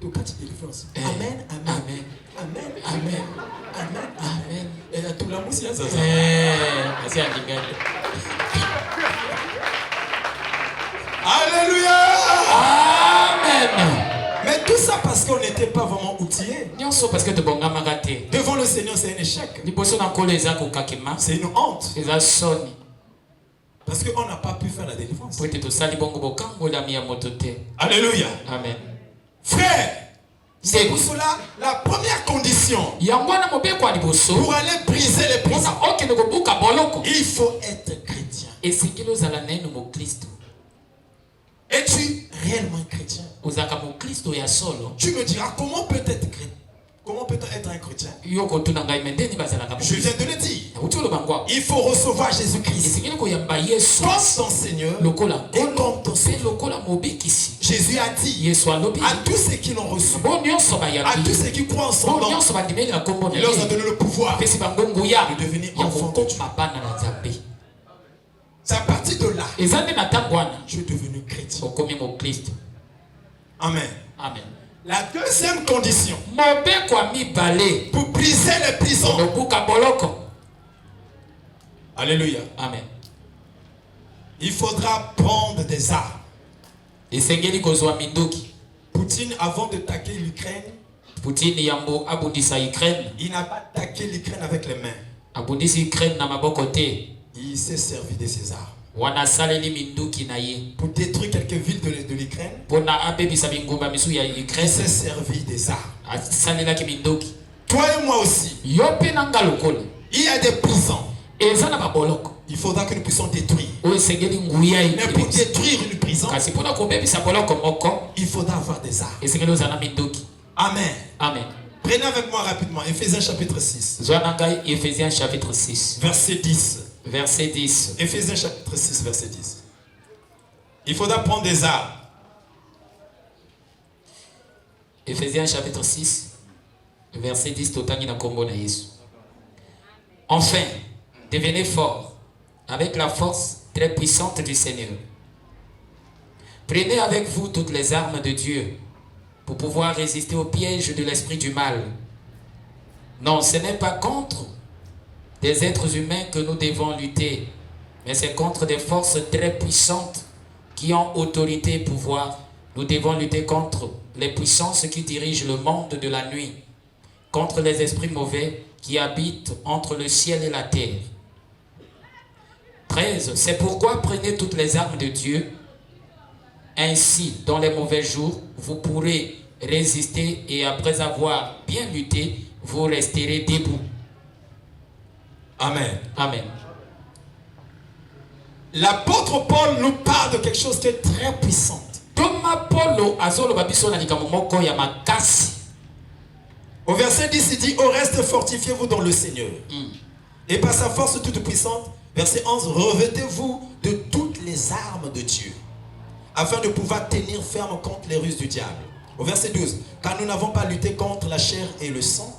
to kata délivrance amen amen amen amen amen amen et la tout la musique ça c'est un dingane alléluia amen mais Tout ça parce qu'on n'était pas vraiment outillés. Nyonso parce que te bonga magate. Devant le Seigneur, c'est un échec. Liboso na kolo eza kokakema. C'est une honte. Eza soni. Parce qu'on n'a pas pu faire la délivrance. Po ete tosali bongo bokangola mi ya moto te. Alléluia. Amen. Frère, c'est pour cela la première condition yango na mobeko ya liboso pour aller briser les prisons. mpona okende kobuka boloko Il faut être chrétien. esengeli ozala nanu mokristo. Es-tu réellement chrétien? ozalaka mokristo ya solo. Tu me diras comment peut-on être un chrétien? Yo kotuna ngai me ndeni bazalaka Je viens de le dire. nauti oloba ngwa Il faut recevoir Jésus-Christ esengeli koyamba yesu comme ton Seigneur lokola et nkolo comme ton mpe Sauveur. lokola mobikisi. Jésus a dit yesu alobi à tous ceux qui l'ont reçu, bo nyonso à tous bayambi ceux qui croient en son bo nom, nyonso bandimeli na nkombo na il leur a ye donné le pouvoir. apesi bango nguya de devenir ya enfant de Dieu. kokoma bana na nzambe. C'est à partir de là eza nde na ntango wana que je suis devenu chrétien. okomi mokristo. Amen. Amen. La deuxième condition mobeko ya mibale pour briser les prisons. lobuka boloko. Alléluia. Amen. Il faudra prendre des armes. esengeli kozwa minduki. Poutine, avant de taquer l'Ukraine, Poutine yambo abundisa Ukraine. il n'a pas taqué l'Ukraine avec les mains. Abundisi Ukraine na maboko te. Il s'est servi de ses armes Wanasaleli minduki na ye. pour détruire quelques villes de l'Ukraine. Pona abebisa bingumba misu ya Il Ukraine. s'est servi des armes. Asalelaki minduki. Toi et moi aussi, Yo pe na nga lokola. il y a des prisons. Eza na baboloko. Il faudra que nous puissions détruire. Oyo esengeli nguya Mais pour ye. détruire une prison, Kasi pona kobebisa boloko moko. il faudra avoir des armes. Esengeli ozala na minduki. Amen. Amen. Prenez avec moi rapidement Éphésiens chapitre 6, Zwa na ngai Ephésiens chapitre 6. verset 10. Verset 10. Éphésiens chapitre 6, verset 10. Il faudra prendre des armes. Ephésiens chapitre 6, verset 10, totangi na kombo na Yesu. Enfin, devenez forts avec la force très puissante du Seigneur. Prenez avec vous toutes les armes de Dieu pour pouvoir résister au piège de l'esprit du mal. Non, ce n'est pas contre des êtres humains que nous devons lutter, mais c'est contre des forces très puissantes qui ont autorité et pouvoir. Nous devons lutter contre les puissances qui dirigent le monde de la nuit, contre les esprits mauvais qui habitent entre le ciel et la terre. 13. C'est pourquoi prenez toutes les armes de Dieu. Ainsi, dans les mauvais jours, vous pourrez résister et après avoir bien lutté, vous resterez debout. Amen. Amen. L'apôtre Paul nous parle de quelque chose qui est très puissant. Thomas Paulo azoloba biso na likambo moko ya makasi. Au verset 10, il dit, au reste, fortifiez-vous dans le Seigneur. Et par sa force toute puissante, verset 11, revêtez-vous de toutes les armes de Dieu, afin de pouvoir tenir ferme contre les ruses du diable. Au verset 12, car nous n'avons pas lutté contre la chair et le sang,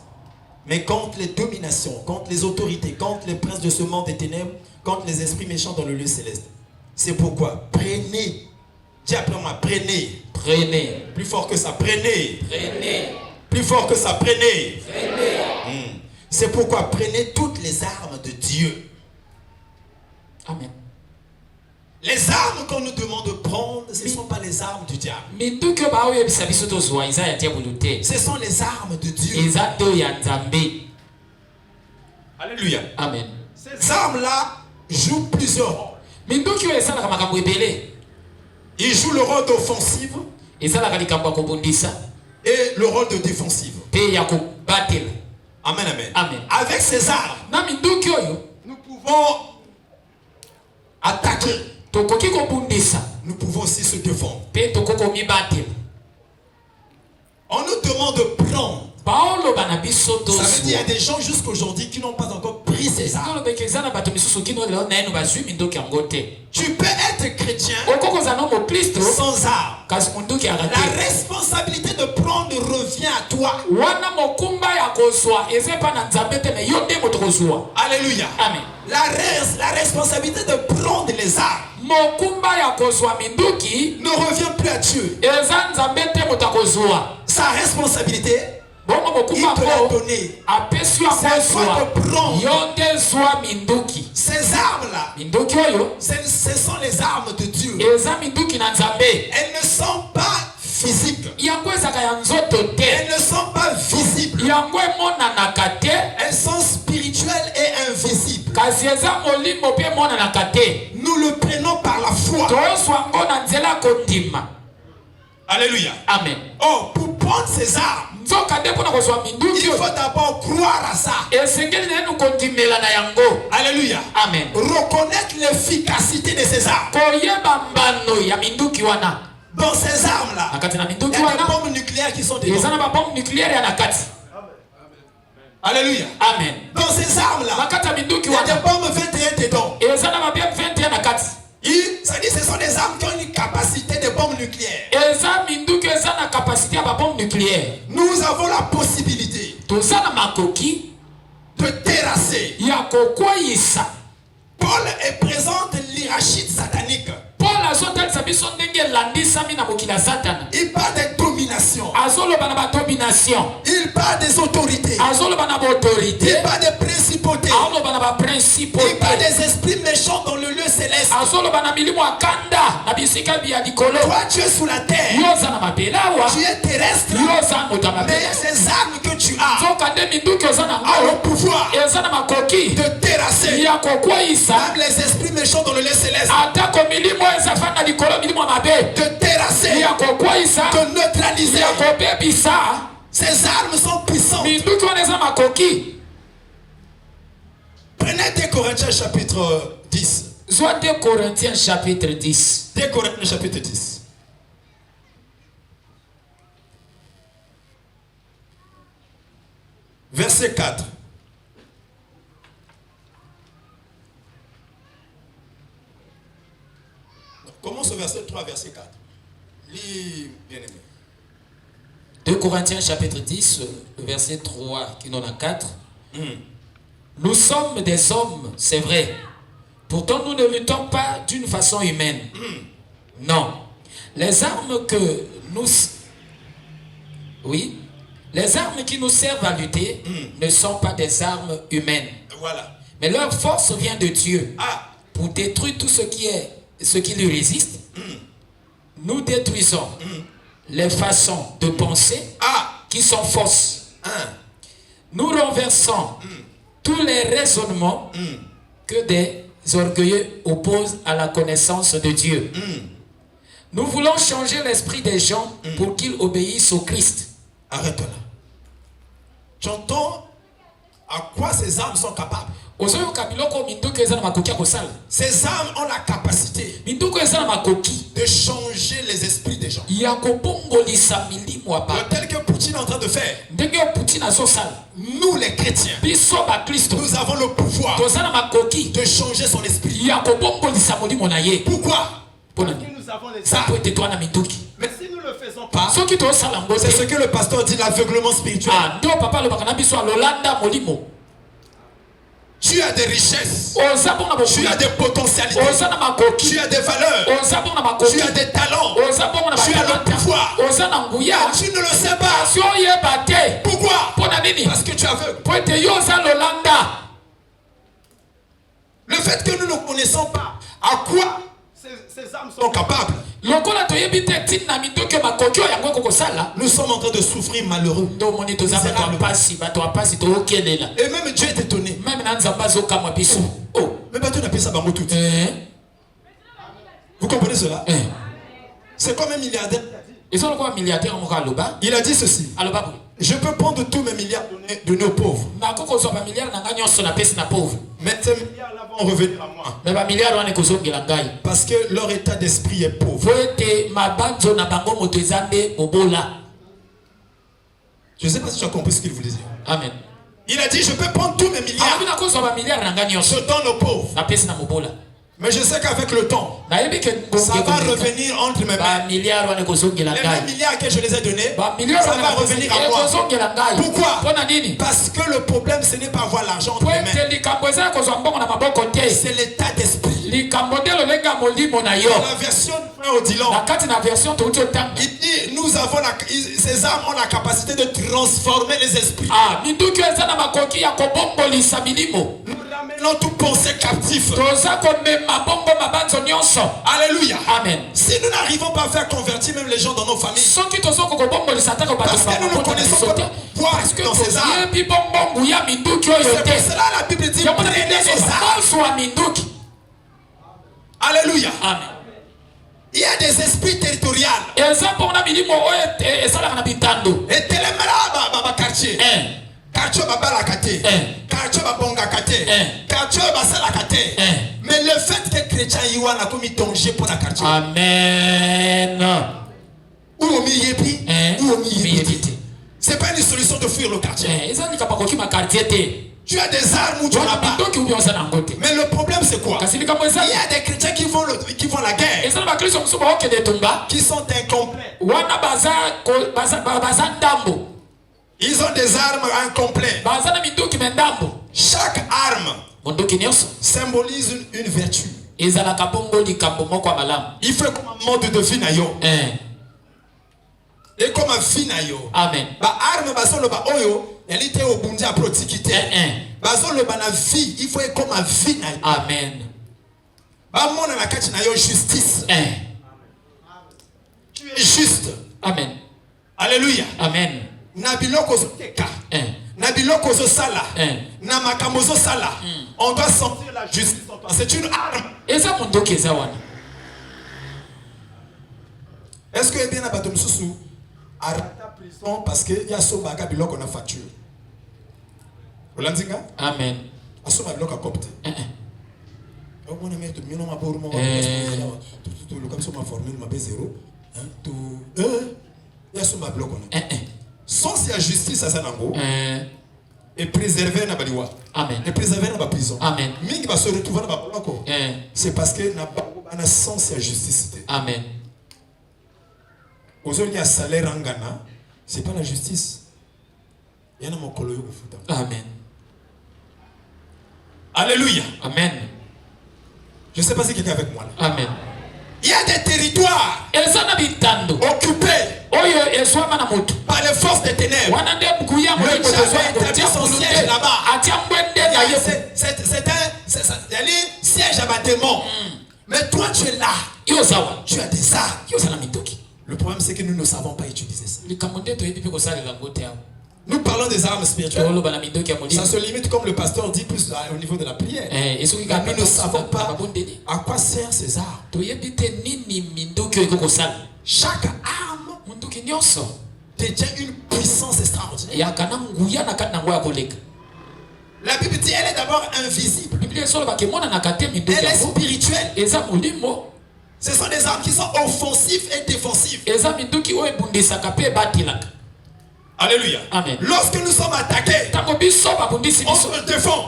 mais contre les dominations, contre les autorités, contre les princes de ce monde des ténèbres, contre les esprits méchants dans le lieu céleste. C'est pourquoi, prenez, dis après moi, prenez. Prenez. Plus fort que ça, prenez. Prenez. Plus fort que ça, prenez. Prenez. C'est pourquoi prenez toutes les armes de Dieu. Amen. Les armes qu'on nous demande de prendre, ce ne sont pas les armes du diable. Minduki ba oyo bisa biso tozwa eza ya diabolo te. Ce sont les armes de Dieu. Eza to ya Nzambe. Alléluia. Amen. Ces armes-là jouent plusieurs rôles. Minduki oyo esalaka makambo ebele. Ils jouent le rôle d'offensive Esalaka likambo ya kobundisa et le rôle de défensive. pe ya kobatela. Amen, amen. Amen. Avec ces armes, Na minduki oyo nous pouvons attaquer. tokoki kobundisa Nous pouvons aussi se défendre. pe tokoki komibatela. On nous demande de prendre. baoloba na biso Ça veut dire qu'il y tozwa a des gens jusqu'aujourd'hui qui n'ont pas encore pris ces armes. tolobeka eza na bato misusu kino lelo nayeno bazwi minduki yango te. Tu peux être chrétien okoki kozala no mokristo sans armes. kasi munduki yaka La te. responsabilité de prendre revient à toi. wana mokumba ya kozwa eza epa na Nzambe te me yo nde moto kozwa. Alléluia. Amen. La responsabilité de prendre les armes mokumba ya kozwa minduki ne revient plus à Dieu. eza Nzambe te moto akozwa. Sa responsabilité, bongo il mokumba te l'a ngo donnée. apesi yo C'est toi akozwa de prendre. yo nde zwa minduki. Ces armes-là, minduki oyo ce sont les armes de Dieu. eza minduki na Nzambe. Elles ne sont pas physiques. Elles ne sont pas visibles. Elles sont spirituelles et invisibles. Nous le prenons par la foi. Alléluia. Amen. Oh, pour prendre ces armes, il faut d'abord croire à ça. Alléluia. Amen. Reconnaître l'efficacité de ces armes. Dans ces armes-là, il y a des bombes nucléaires qui sont dedans. Alléluia. Amen. Dans ces armes-là, il y a des bombes 21 dedans. Ça dit que ce sont des armes qui ont une capacité de bombes nucléaires. Nous avons la possibilité de terrasser. Paul présente l'hierarchie satanique. Il parle de domination. Il parle des autorités. Il parle des principautés. Il parle des esprits méchants dans le lieu céleste. Toi, tu es sous la terre. Tu es terrestre. Mais ces armes que tu as le pouvoir de terrasser même les esprits méchants dans le lieu céleste. De terrasser, de neutraliser. Ces armes sont puissantes. Prenez 2 Corinthiens chapitre 10. 2 Corinthiens chapitre 10. 2 Corinthiens chapitre 10. Verset 4. Commence au verset 3, verset 4. Lis, bien-aimé. 2 Corinthiens chapitre 10, verset 3, qui n'en a 4. Nous sommes des hommes, c'est vrai. Pourtant, nous ne luttons pas d'une façon humaine. Non. Les armes que nous... Oui. Les armes qui nous servent à lutter ne sont pas des armes humaines. Voilà. Mais leur force vient de Dieu. Pour détruire tout ce qui lui résiste. Nous détruisons les façons de penser qui sont fausses. Nous renversons tous les raisonnements que des orgueilleux opposent à la connaissance de Dieu. Nous voulons changer l'esprit des gens pour qu'ils obéissent au Christ. Arrête là. Tu entends à quoi ces armes sont capables? Ces armes ont la capacité de changer les esprits des gens. Tel que Poutine est en train de faire. Nous les chrétiens, nous avons le pouvoir de changer son esprit. Pourquoi? Parce que nous avons les armes. Mais si nous ne le faisons pas, c'est ce que le pasteur dit, l'aveuglement spirituel. Tu as des richesses, tu as des potentialités, tu as des valeurs, tu as des talents, tu as le pouvoir. Tu ne le sais pas. Pourquoi? Parce que tu es aveugle. Le fait que nous ne connaissons pas à quoi ces armes sont capables, nous sommes en train de souffrir malheureux. Et même Dieu est étonné. Mais tu n'as pas ça tout. Vous comprenez cela? C'est comme un milliardaire. Il a dit ceci: je peux prendre tous mes milliards donner aux pauvres. Mais ces milliards-là vont revenir à moi. Parce que leur état d'esprit est pauvre. Je ne sais pas si tu as compris ce qu'il voulait dire. Amen. Il a dit: je peux prendre tous mes milliards. Je donne aux pauvres. Mais je sais qu'avec le temps, ça va revenir entre mes mains. Les mêmes milliards que je les ai donnés, ça va revenir à moi. Pourquoi? Parce que le problème, ce n'est pas avoir l'argent entre mes mains. C'est l'état d'esprit. Dans la version de Frère Odilon, il dit: nous avons ces armes ont la capacité de transformer les esprits. Nous ramenons toute pensée captive Alléluia. Amen. Si nous n'arrivons pas à faire convertir même les gens dans nos familles, parce que nous ne connaissons pas pourquoi dans ces armes. C'est pour cela la Bible dit prenez les armes. Alléluia. Amen. Il y a des esprits territoriaux. Et quartier. Quartier babala kate. Quartier babonga kate. Quartier basala kate. Mais le fait que chrétien yiwana comme danger pour la quartier. Amen. Ou au milieu c'est pas une solution de fuir le quartier. Tu as des armes ou tu n'en as pas. Mais le problème c'est quoi? Il y a des chrétiens qui font la guerre, qui sont incomplets. Ils ont des armes incomplètes. Chaque arme symbolise une vertu. Il faut comme un mode de vie. Et comme un vie. Amen. Arme oyo elle était au Bundi à protikité. Vie, il faut comme un vie. Amen. Justice. Tu es juste. Amen. Alléluia. Amen. Nabiloko teka. Nabiloko sala. Namakamozo sala. On doit sentir la justice. C'est une arme. Est-ce que bien abato mususu arrêta prison parce que y a sobaga biloko na facture. Olandinga? Amen. Asoba biloko copte. On a mis tout mino ma bourre mo. Tout le comme ça ma formule ma B0. Tout y a soba biloko na. Sans la justice à Sanango et préserver na baliwa. Amen. Et préserver na prison. Amen. Mingi va se retrouver na boloko. C'est parce que na ba sens la justice. Amen. Aujourd'hui, il y a salaire en Ghana, c'est pas la justice. Il y a mon collègue au foot. Amen. Alléluia. Amen. Je ne sais pas si quelqu'un est avec moi là. Amen. Il y a des territoires occupés par les forces des ténèbres. Le diable a établi son siège là-bas. C'est un siège à bâtiment. Mais toi, tu es là. Tu as des armes. Le problème, c'est que nous ne savons pas utiliser ça. Nous parlons des armes spirituelles. Ça se limite, comme le pasteur dit, plus au niveau de la prière. Mais nous ne savons pas à quoi servent ces armes. Chaque arme détient une puissance extraordinaire. La Bible dit elle est d'abord invisible. Elle est spirituelle. Ce sont des armes qui sont offensives et défensives. Alléluia. Amen. Lorsque nous sommes attaqués, on se défend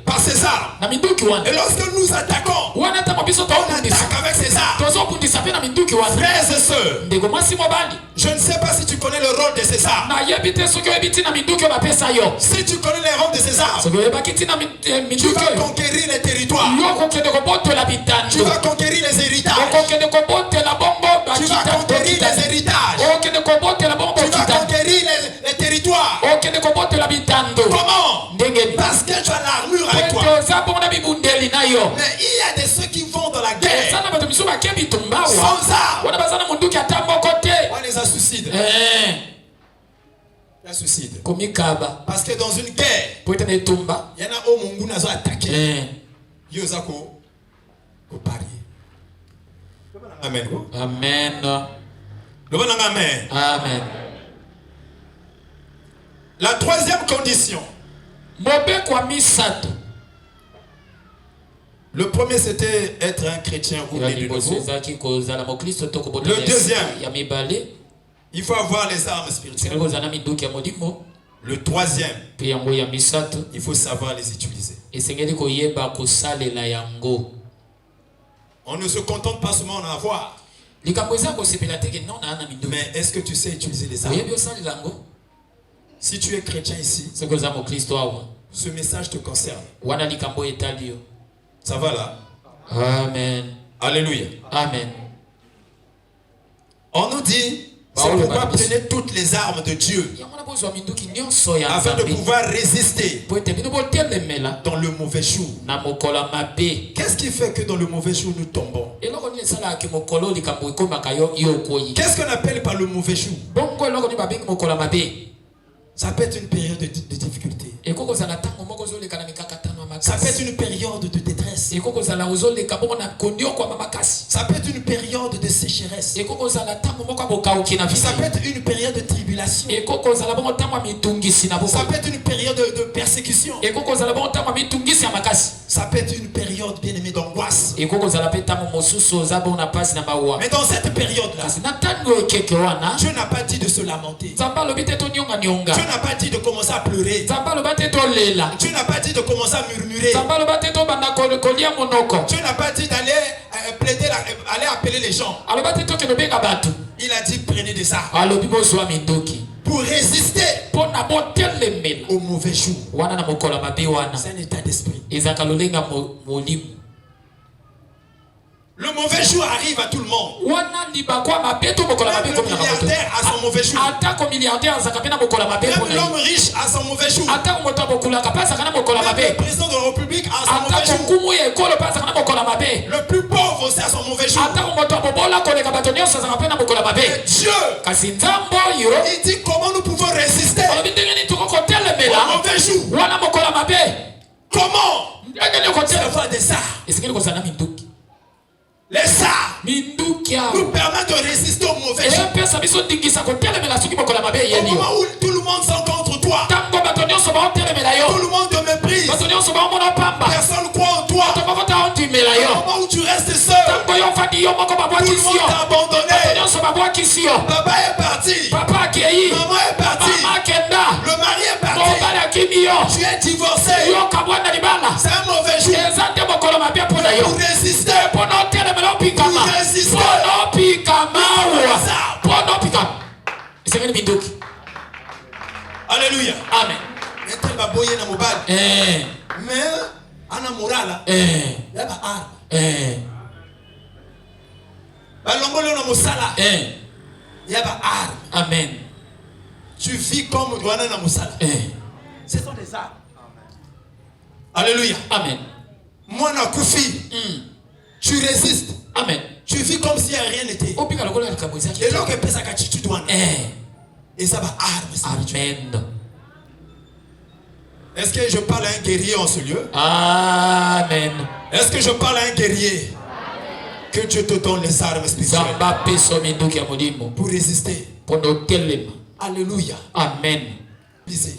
par ces armes. Et lorsque nous attaquons, on attaque avec ces armes. Frères et sœurs, je ne sais pas si tu connais le rôle de ces armes. Si tu connais les rôles de ces armes, tu vas conquérir les territoires. Tu vas conquérir les héritages. Tu vas conquérir les héritages. Tu vas conquérir les territoires. Comment? Parce que tu as l'armure avec toi. Mais il y a des ceux qui vont dans la guerre sans armes. On les a suicides. La suicide. Parce que dans une guerre, il y en a au Mungu nazo attaqué. Yozako ko parier. Amen. Amen. Amen. Amen. La troisième condition. Le premier c'était être un chrétien ou né de nouveau. Le deuxième, il faut avoir les armes spirituelles. Le troisième, il faut savoir les utiliser. On ne se contente pas seulement d'en avoir. Mais est-ce que tu sais utiliser les armes? Si tu es chrétien ici, ce message te concerne. Ça va là? Amen. Alléluia. Amen. On nous dit, C'est pourquoi prenez toutes les armes de Dieu afin de pouvoir résister dans le mauvais jour. Qu'est-ce qui fait que dans le mauvais jour nous tombons? Qu'est-ce qu'on appelle par le mauvais jour? Ça peut être une période de difficulté. Ça peut être une période de détresse. Ça peut être une période de sécheresse. Ça peut être une période de tribulation. Ça peut être une période de persécution. Ça peut être une période, bien aimée, d'angoisse. Mais dans cette période-là, Dieu n'a pas dit de se lamenter. Dieu n'a pas dit de commencer à pleurer. Dieu n'a pas dit de commencer à murmurer. Dieu n'a pas dit d'aller plaider, aller appeler les gens. Il a dit prenez des armes pour résister au mauvais jour. C'est un état d'esprit. Le mauvais jour arrive à tout le monde. Même le milliardaire a son mauvais jour. Même l'homme riche a son mauvais jour. Même le président de la République a son mauvais jour. Le plus pauvre aussi a son mauvais jour. Et Dieu, il dit comment nous pouvons résister au mauvais jour. Comment? C'est la voie des arts. Les arts nous permettent de résister au mauvais jour. Au moment où tout le monde s'en contre toi, tout le monde te méprise, personne ne croit en toi. Au moment où tu restes seul, tout le monde t'a abandonné. Papa est parti, maman est partie, le mari est parti, tu es divorcé. C'est un mauvais jour. Pour résister, Alléluia. Amen. Mais ana morala yaba arme balongolo na musala yaba arme. Amen. Tu vis comme wana na musala. Ce sont des armes. Alléluia. Amen. Moi na kufi. Tu résistes. Amen. Tu vis comme si rien n'était. Et là que pesa ka tu dois. Et ça va arme. Amen. Est-ce que je parle à un guerrier en ce lieu? Amen. Est-ce que je parle à un guerrier? Amen. Que Dieu te donne les armes spirituelles pour résister. Alléluia. Amen. Lisez.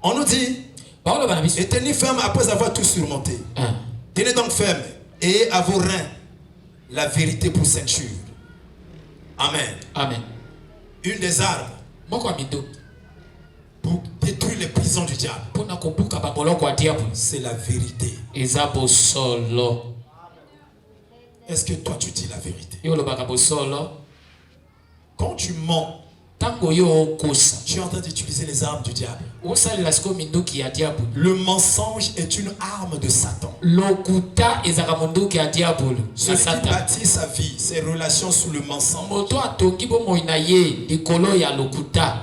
On nous dit, et tenez ferme après avoir tout surmonté. Tenez donc ferme et à vos reins la vérité pour ceinture. Amen. Amen. Une des armes pour détruire les prisons du diable, c'est la vérité. Est-ce que toi tu dis la vérité? Quand tu mens, tu es en train d'utiliser les armes du diable. Le mensonge est une arme de Satan. Celui qui bâtit sa vie, ses relations sous le mensonge,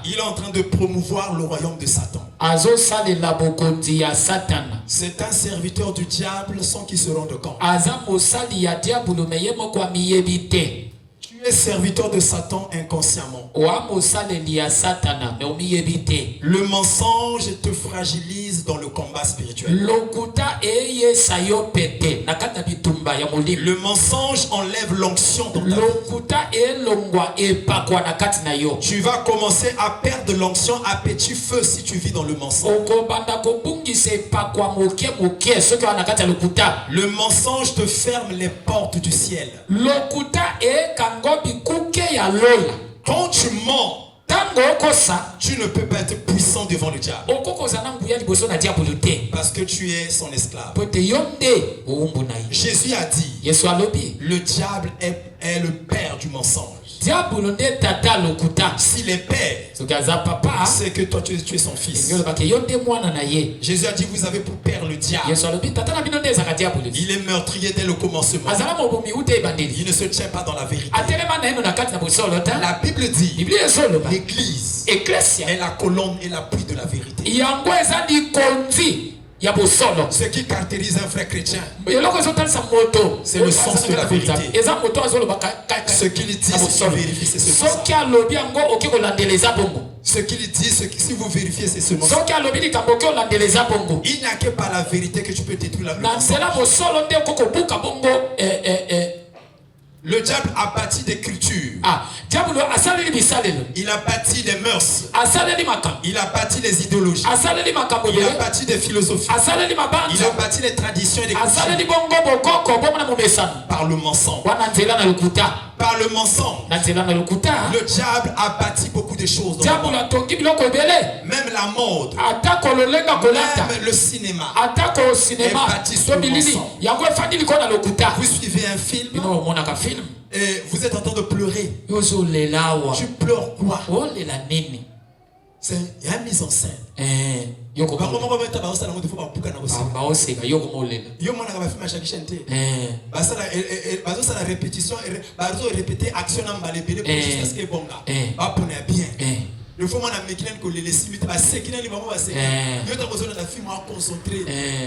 il est en train de promouvoir le royaume de Satan. C'est un serviteur du diable sans qu'il se rende compte. Tu es serviteur de Satan inconsciemment. Le mensonge te fragilise dans le combat spirituel. Le mensonge enlève l'onction dans ta vie. Tu vas commencer à perdre l'onction à petit feu si tu vis dans le mensonge. Le mensonge te ferme les portes du ciel. Quand tu mens, tu ne peux pas être puissant devant le diable. Parce que tu es son esclave. Jésus a dit, le diable est le père du mensonge. S'il est père, c'est que toi tu es son fils. Jésus a dit vous avez pour père le diable. Il est meurtrier dès le commencement. Il ne se tient pas dans la vérité. La Bible dit l'église est la colonne et l'appui de la vérité. Ce qui caractérise un vrai chrétien, c'est le sens de la vérité. Ce qu'il dit, si vous vérifiez, c'est ce sens. Ce qu'il dit, si vous vérifiez, c'est ce sens. Il n'y a que par la vérité que tu peux détruire la Le diable a bâti des cultures. Il a bâti des mœurs. Il a bâti des idéologies. Il a bâti des philosophies. Il a bâti des traditions et des coutumes. Par le mensonge. Par le mensonge. Le diable a bâti beaucoup de choses dans le monde. Même la mode. Même le cinéma. Est bâti sur le mensonge. Vous suivez un film. Et vous êtes en train de pleurer. Tu pleures quoi? C'est une mise en scène. Le fois,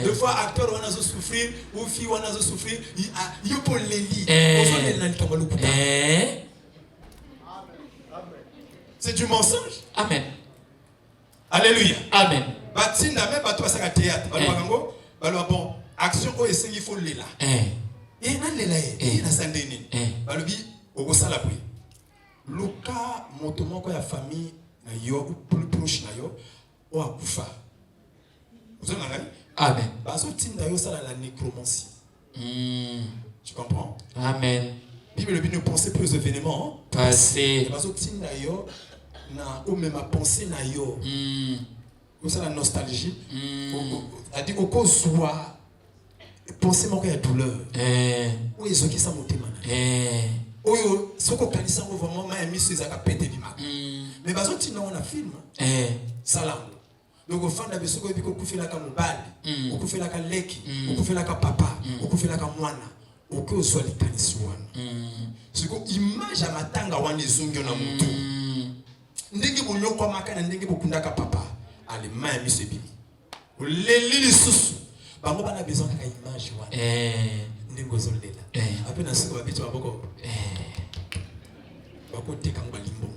le fois, acteur on a souffrir, ou fille on a souffrir, il faut les lire. C'est du mensonge. Amen. Alléluia. Amen. Batinda même pas toi ça théâtre. Bon, action ko esengi faut lela. Et na lela e na sandeni. Balobi okosala boye. Luka motomoko ya famille na yo plus proche na yo o akufa. Vous en avez? Amen. Baso tinda yo sala la nécromancie. Tu comprends? Amen. Bible ne pensez plus aux événements passés. Baso tinda yo na ou même à penser na yo. C'est la nostalgie. A dit au cause soit penser mon cœur douleur. Ou ils ont qui ça monter mana. Ou ce qu'on kanisa vraiment ma mis ces aka pété bima. Mais baso ti non on a film. Salam. Donc au fond d'abeso ko biko kufela ka mobali, o kufela ka leki, o kufela ka papa, o kufela ka mwana. O ko so likanisi wana. Ce ko image à matanga wana ezongi na mutu. Ndenge boloko makana ndenge bokundaka papa. Allez, main mis ce bini. Les sous. Bango bana besoin de image wana. Ndingo zolela. Après na siko babitu baboko. Bako tekanga limbongo.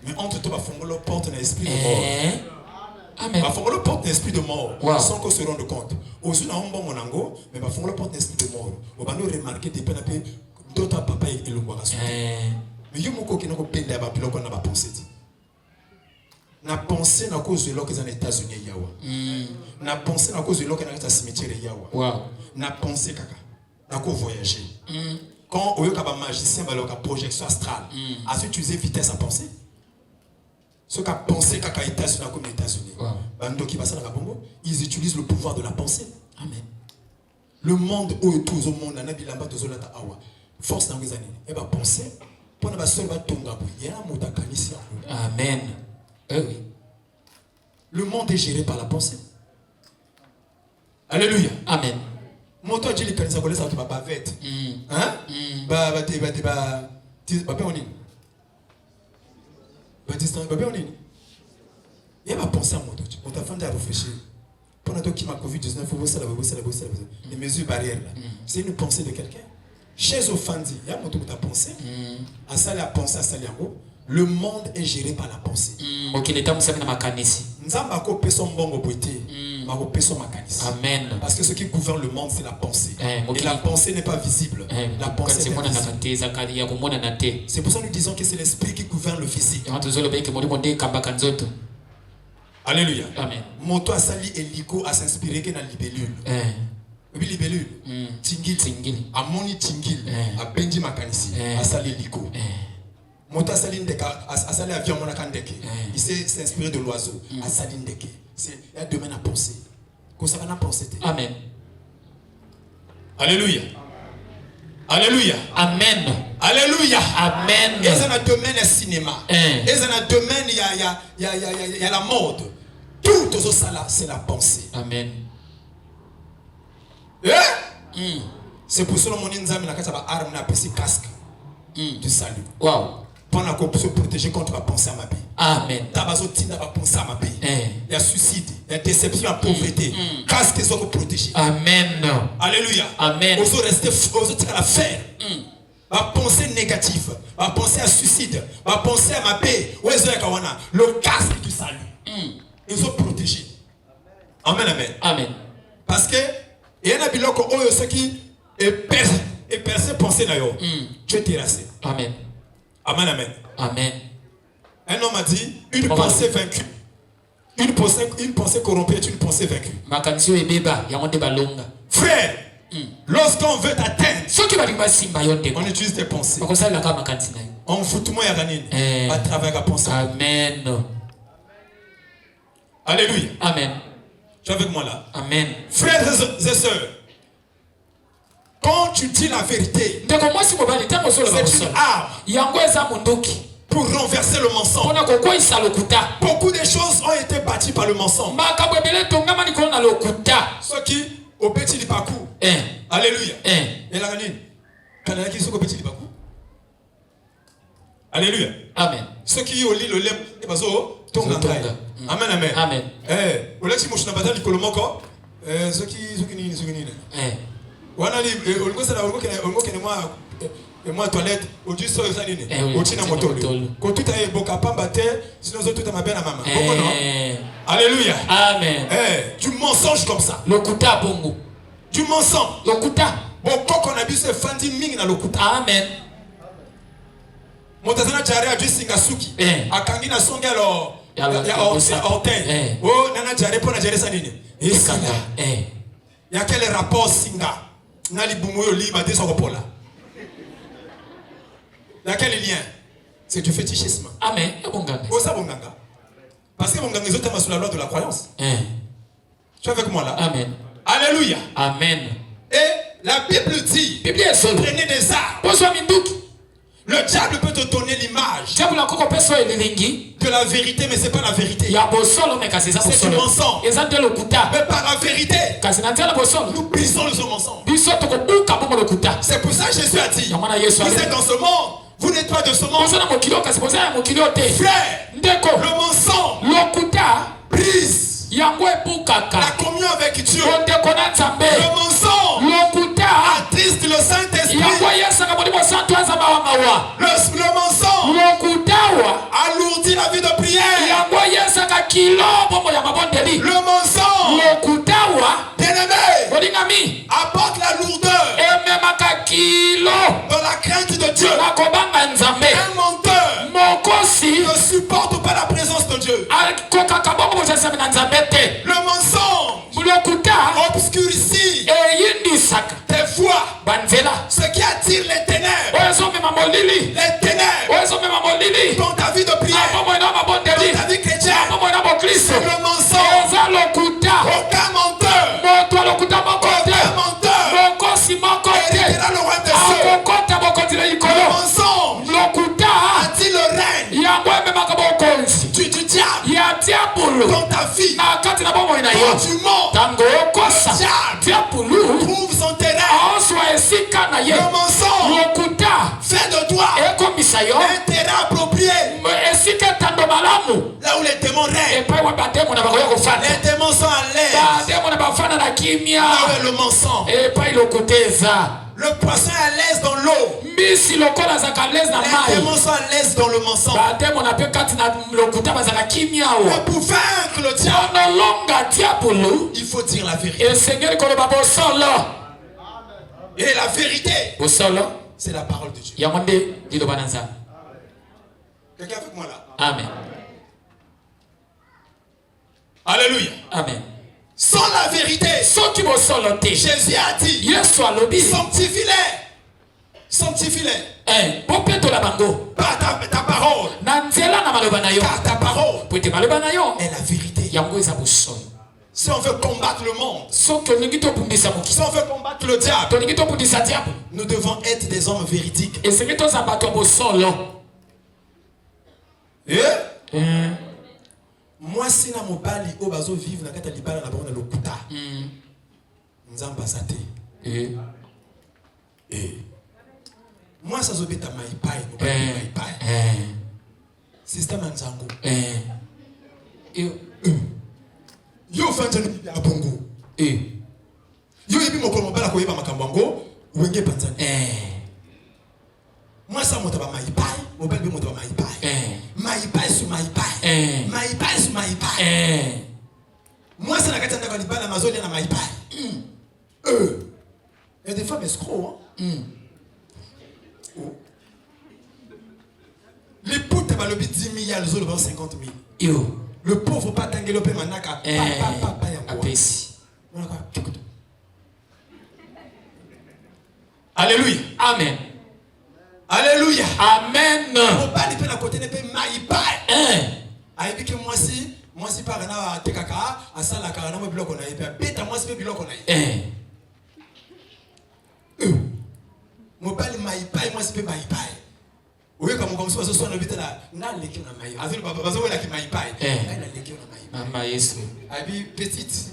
Mais entre toi bafongolo porte na esprit de mort. Amen. Bafongolo porte na esprit de mort sans qu'on se rende compte. Osu na ombo monango, mais bafongolo porte na esprit de mort. Obano remarquer des peine peu d'autres papa et longwa raso. Mais yo moko ki na ko penda ba biloko na ba penser dit. Na pensé na cause de l'eau aux États-Unis yawa. Na pensé na cause de l'eau dans cimetière yawa. Wow. Na pensé kaka. Na ko voyager. Quand oyo ka ba magicien ba loka projection astrale, a su utiliser vitesse à penser. Ce qu'a pensé kaka États-Unis comme États-Unis. Bando ki basa na bongo, ils utilisent le pouvoir de la pensée. Amen. Le monde où tout au monde na bilamba to zolata awa. Force na ngezani. E ba penser pour na ba seul ba tonga bu. Ya mota kanisi. Amen. Oui. Le monde est géré par la pensée. Alléluia. Amen. Moto dit que ça connaît ça tu vas pas vite. Hein? Il va penser à moto. On t'a fait à réfléchir. Pendant que qui m'a Covid-19, il faut ça les mesures barrières là. C'est une pensée de quelqu'un. Chez Ofandi, il y a moto qui t'a pensé. À ça la pensée à ça le monde est géré par la pensée. Amen. Parce que ce qui gouverne le monde, c'est la pensée. Et la pensée n'est pas visible. La pensée n'est pas visible. C'est pour ça que nous disons que c'est l'esprit qui gouverne le physique. Alléluia. Amen. Moto a sali eliko a s'inspirer que dans libellule. Oui, libellule. Tingil. A moni tingil. A benji makanisi. A sali eliko. Moto a sali ndeka. A sali avion monakandeke. Il s'est inspiré de l'oiseau. A sali ndeke. C'est un domaine à penser. Qu'on s'en a pensé. Amen. Alléluia. Alléluia. Amen. Alléluia. Amen. Et ça, dans le domaine du cinéma. Et ça, dans le domaine, il y a la mode. Tout ça là, c'est la pensée. Amen. C'est pour ça que mon inzami n'a pas arme, n'a pas casque du salut. Wow. Pendant qu'on se protéger contre la pensée à ma vie. Amen. Tabazotina va penser à ma vie. Il y a suicide, il y a déception, il y a pauvreté. Casque sont protégés. Amen. Alléluia. Amen. On se rester, on se tirer à la faire. Va penser négatif, va penser à suicide, va penser à ma paix. Le casque du salut. Ils sont protégés. Amen, amen. Amen. Parce que il y a des gens qui est percé penser d'ailleurs. Tu es terrassé. Amen. Amen, amen. Amen. Un homme a dit une pensée vaincue. Une pensée corrompue est une pensée vaincue. Frère, lorsqu'on veut t'atteindre, on utilise des pensées. On fout tout le monde à travers la pensée. Amen. Alléluia. Amen. Tu es avec moi là? Amen. Frères et sœurs, quand tu dis la vérité, c'est une arme pour renverser le mensonge. Beaucoup de choses ont été bâties par le mensonge. Ceux qui, au petit du parcours, alléluia. Et la ganine, quand il y a qui sont au petit du parcours, alléluia. Amen. Ceux qui au lit le lait, et pas so, tonga. Amen, amen. Amen. Au lait, si moi je n'ai pas dit le moko, ceux qui n'y. Wana li olgo sala olgo kene moi toilette odu so ça nini otina moto ko tout a boka pamba te sinon zo tout a mabena mama bongo non alléluia amen du mensonge comme ça lokuta bongo du mensonge lokuta boko qu'on a bu se fandi mingi na lokuta amen motazana jare a du singasuki akangi na songelo ya orteil oh nana jare pona jare ça nini isanga ya quel rapport singa Nali Boumoyo liba des là. Dans quel lien? C'est du fétichisme. Amen. Oh ça bonganga. Parce que bonganga ils ont sur la loi de la croyance. Tu es avec moi là? Amen. Alléluia. Amen. Et la Bible dit prenez des armes. Le diable peut te donner l'image de la vérité, mais ce n'est pas la vérité. C'est du mensonge. Mais par la vérité, nous brisons le mensonge. C'est pour ça que Jésus a dit, vous êtes dans ce monde, vous n'êtes pas de ce monde. Frère, le mensonge brise la communion avec Dieu. Le mensonge attriste le Saint-Esprit. Le mensonge alourdit la vie de prière. Le mensonge, bien-aimé, apporte la lourdeur dans la crainte de Dieu. Un menteur ne supporte pas la présence de Dieu. Le mensonge obscurcit tes voies. Ce qui attire les ténèbres. Les ténèbres dans ta vie de prière, dans ta vie chrétienne. C'est le mensonge. Aucun menteur, héritera le royaume des cieux. Le mensonge attire le règne du diable dans ta vie. Quand tu mens, le diable trouve son terrain. Le mensonge fait de toi un terrain approprié. Là où les démons règnent, les démons sont à l'aise. Là où est le mensonge, le poisson est à l'aise dans l'eau. Les démons sont à l'aise dans le mensonge. Mais pour vaincre le diable, il faut dire la vérité. Et la vérité, c'est la parole de Dieu. Quelqu'un avec moi là? Amen. Alléluia. Amen. Sans la vérité, Jésus a dit, sanctifie-les. Sanctifie-les. Par ta parole. Car ta parole est la vérité. Si on veut combattre le monde, si on on veut combattre le diable, nous devons être des hommes véridiques. Et c'est que tous abattus au sol. Moi, si na mobali au bazo vivre na kata libala na bango na lokuta. Nzamba sate. Moi, ça zobeta maipai, maipai. Système nzango. Yo fanta ni ya bongo. Yo ebi moko mobala ko yeba makambango, wenge panzani. Moi ça monte ba maipai, mobile bi monte ba maipai. Maipai su maipai. Maipai su maipai. Moi ça na kata ndaka libala mazoli na maipai. Il y a des femmes escrocs. Les potes va le 10 000, les autres 50 000. Le pauvre pas t'engueuler pe manaka. Papa ya quoi. Alléluia. Amen. Alléluia. Amen. On pas les peine à côté ne pe maipai. Aïe que moi si par na tekaka asala ka na mo biloko na yepe beta moi si biloko na yepe. Mobali maipai moi si pe maipai. Oui, comme ça, ce na bita na leki na mai. Azuli baba bazo la ki maipai. Na leki na mai. Mama Yesu. Abi petite.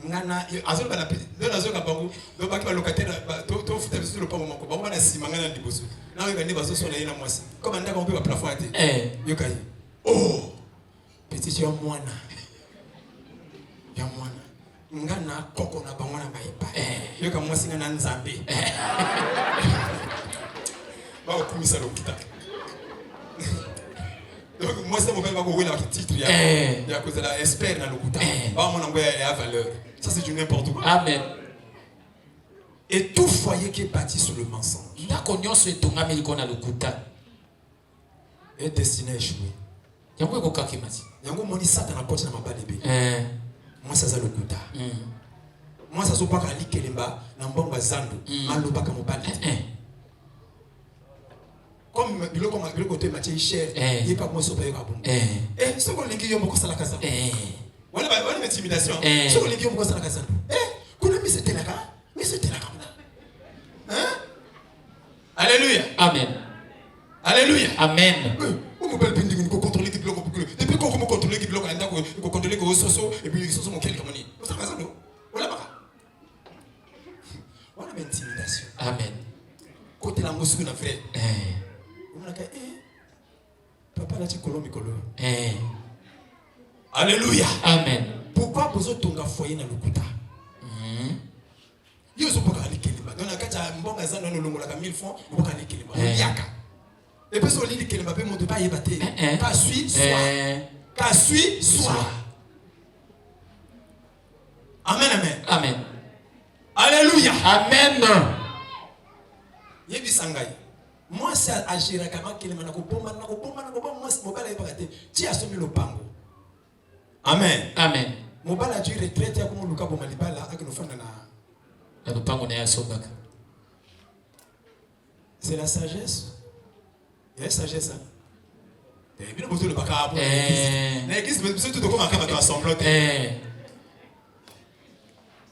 Ngana azuli bana petite. Do na zo ka bango, do ba ki ba locataire to futa biso le pamo moko. Bango na sima ngana liboso. Na we ka ndi bazo so na yina mwasi. Comme ndaka on peut ba plafond ate. Yo kai. Oh. Petite yo mwana. Ya mwana. Ngana koko na bango na maipai. Yo ka mwasi ngana nzambe. Bah, au commissaire l'hôpital. Donc, moi, c'est mon père qui va courir avec le titre. Il y a cause de la espère dans l'hôpital. Bah, mon anglais est à valeur. Ça, c'est du n'importe quoi. Amen. Et tout foyer qui est bâti sur le mensonge est destiné à échouer. Yango moni Satan a porté dans ma bande. Moi, ça, c'est l'hôpital. Moi, ça, c'est pas qu'à l'ikelemba, n'ambonga zando, maloba comme au balai. Comme le côté Mathieu cher, il n'est pas moi sur le bon. Et ce qu'on dit, il y a beaucoup de casa. Voilà, voilà l'intimidation. Ce qu'on dit, il y a beaucoup de casa. Qu'on a mis c'était là, mais c'était là. Hein? Alléluia. Amen. Alléluia. Amen. On peut pas le contrôler qui bloque. Depuis qu'on peut contrôler qui bloque, on peut contrôler que soso et puis soso mon quel comme on dit. Voilà pas. Voilà l'intimidation. Amen. Côté la moussou na frère. Papa n'a pas colombe colo. Alléluia. Amen. Pourquoi vous tonga foyer na lokuta? Yo so pas aller keleba. Dans la kata mbonga zana no longola ka 1000 francs, on pas aller keleba. Yaka. Et puis so li keleba pe monte pas yebate. Pas suis soit. Ka suis soit. Amen amen. Amen. Alléluia. Amen. Yebi sangai. Moi c'est agir kama kelema na ko bomba moi c'est mobile est pas raté. Tu as sommi le pango. Amen. Amen. Mobile a dû retraite ya comme luka bomba libala akino fanda na le pango na yasobaka. C'est la sagesse. Il y a sagesse. Et bien besoin le baka pour l'église besoin tout comme akama to assemblée.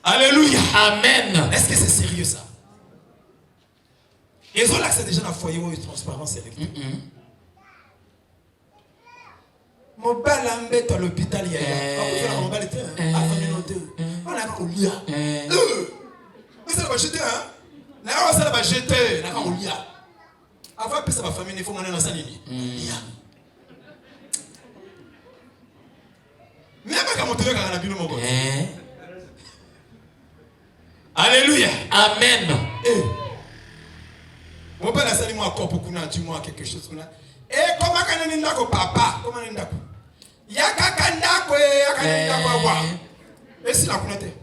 Alléluia. Amen. Est-ce que c'est sérieux ça? Ils ont l'accès déjà à foyer où transparence électrique. Mon bal a mbé à l'hôpital hier. On va l'été. On a un lia. Mais ça va jeter hein. Là ça va jeter. Là on lia. Avant que ça va famille il faut manger dans sa ligne. Lia. Même quand on te veut quand on a bien mon bon. Alléluia. Amen. Mon père a sali moi encore beaucoup na dis-moi quelque chose là. Et comment quand on ndako papa, comment on ndako? Ya kaka ndako ya kaka ndako wa. Et si la connaît.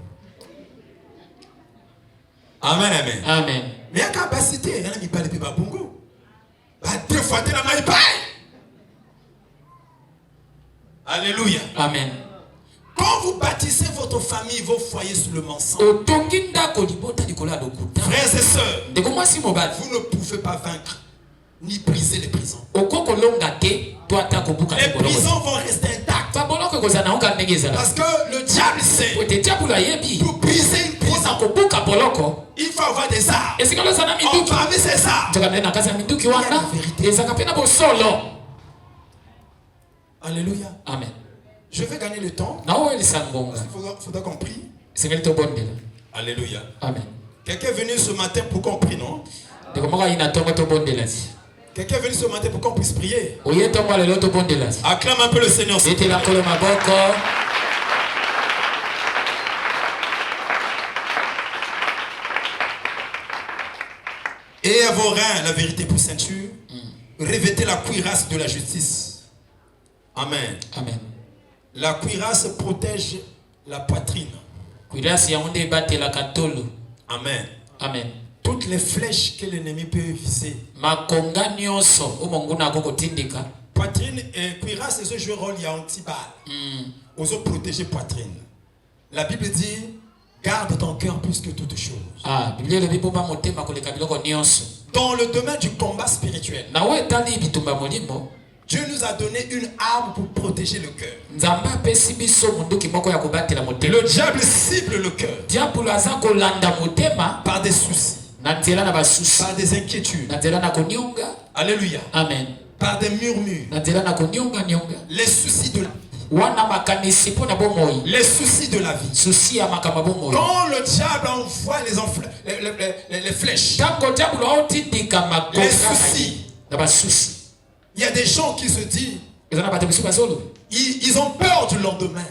Amen amen. Amen. Mais la capacité, il y a mi parle pe ba bongo. Ba deux fois de la mai pai. Alléluia. Amen. Quand vous bâtissez votre famille, vos foyers sur le mensonge, frères et sœurs, vous ne pouvez pas vaincre ni briser les prisons. Les prisons vont rester intactes. Parce que le diable sait. Pour te diable yebi. Pour briser une prison, Kubuka boloko. il faut avoir des armes. Et c'est comme ça na On minduki. parmi ces armes. Tukana na kaza minduki wana. Ezaka pena bo solo. Alléluia. Amen. Je vais gagner le temps. Na wewe lisambonga. Il faudra qu'on prie. Sengeli to bondela. Alléluia. Amen. Quelqu'un est venu ce matin pour qu'on prie, non? De comment il a tombé to bondela. Quelqu'un est venu ce matin pour qu'on puisse prier. Oye to le to bondela. Acclame un peu le Seigneur. C'était la kolo maboko. Et à vos reins la vérité pour ceinture. Revêtez la cuirasse de la justice. Amen. Amen. La cuirasse protège la poitrine. Cuirasse ya onde bate la katolo. Amen. Amen. Toutes les flèches que l'ennemi peut viser. Makonga nyonso omonguna akoko tindika. Poitrine et cuirasse, ce jeu rôle, il y a un petit bal. Aux autres protéger poitrine. La Bible dit, garde ton cœur plus que toute chose. Ah, Biblia le bibomba motema koleka biloko nyonso. Dans le domaine du combat spirituel, Na we tali bitumba molimo. Dieu nous a donné une arme pour protéger le cœur. Nzamba pesi biso munduki moko ya kobatela motema. Le diable cible le cœur Diablo aza kolanda motema par des soucis, na nzela na basusi. par des inquiétudes. Na nzela na konyonga. Alléluia. Amen. Par des murmures. Na nzela na konyonga nyonga. Les soucis de la vie. Wana makanisi pona bomoi. Les soucis de la vie. Susi ya makama bomoi. Quand le diable envoie les flèches, Tango diablo aotindika makonga. les soucis, Na basusi. il y a des gens qui se disent, Ezana batebisu basolo. ils ont peur du lendemain.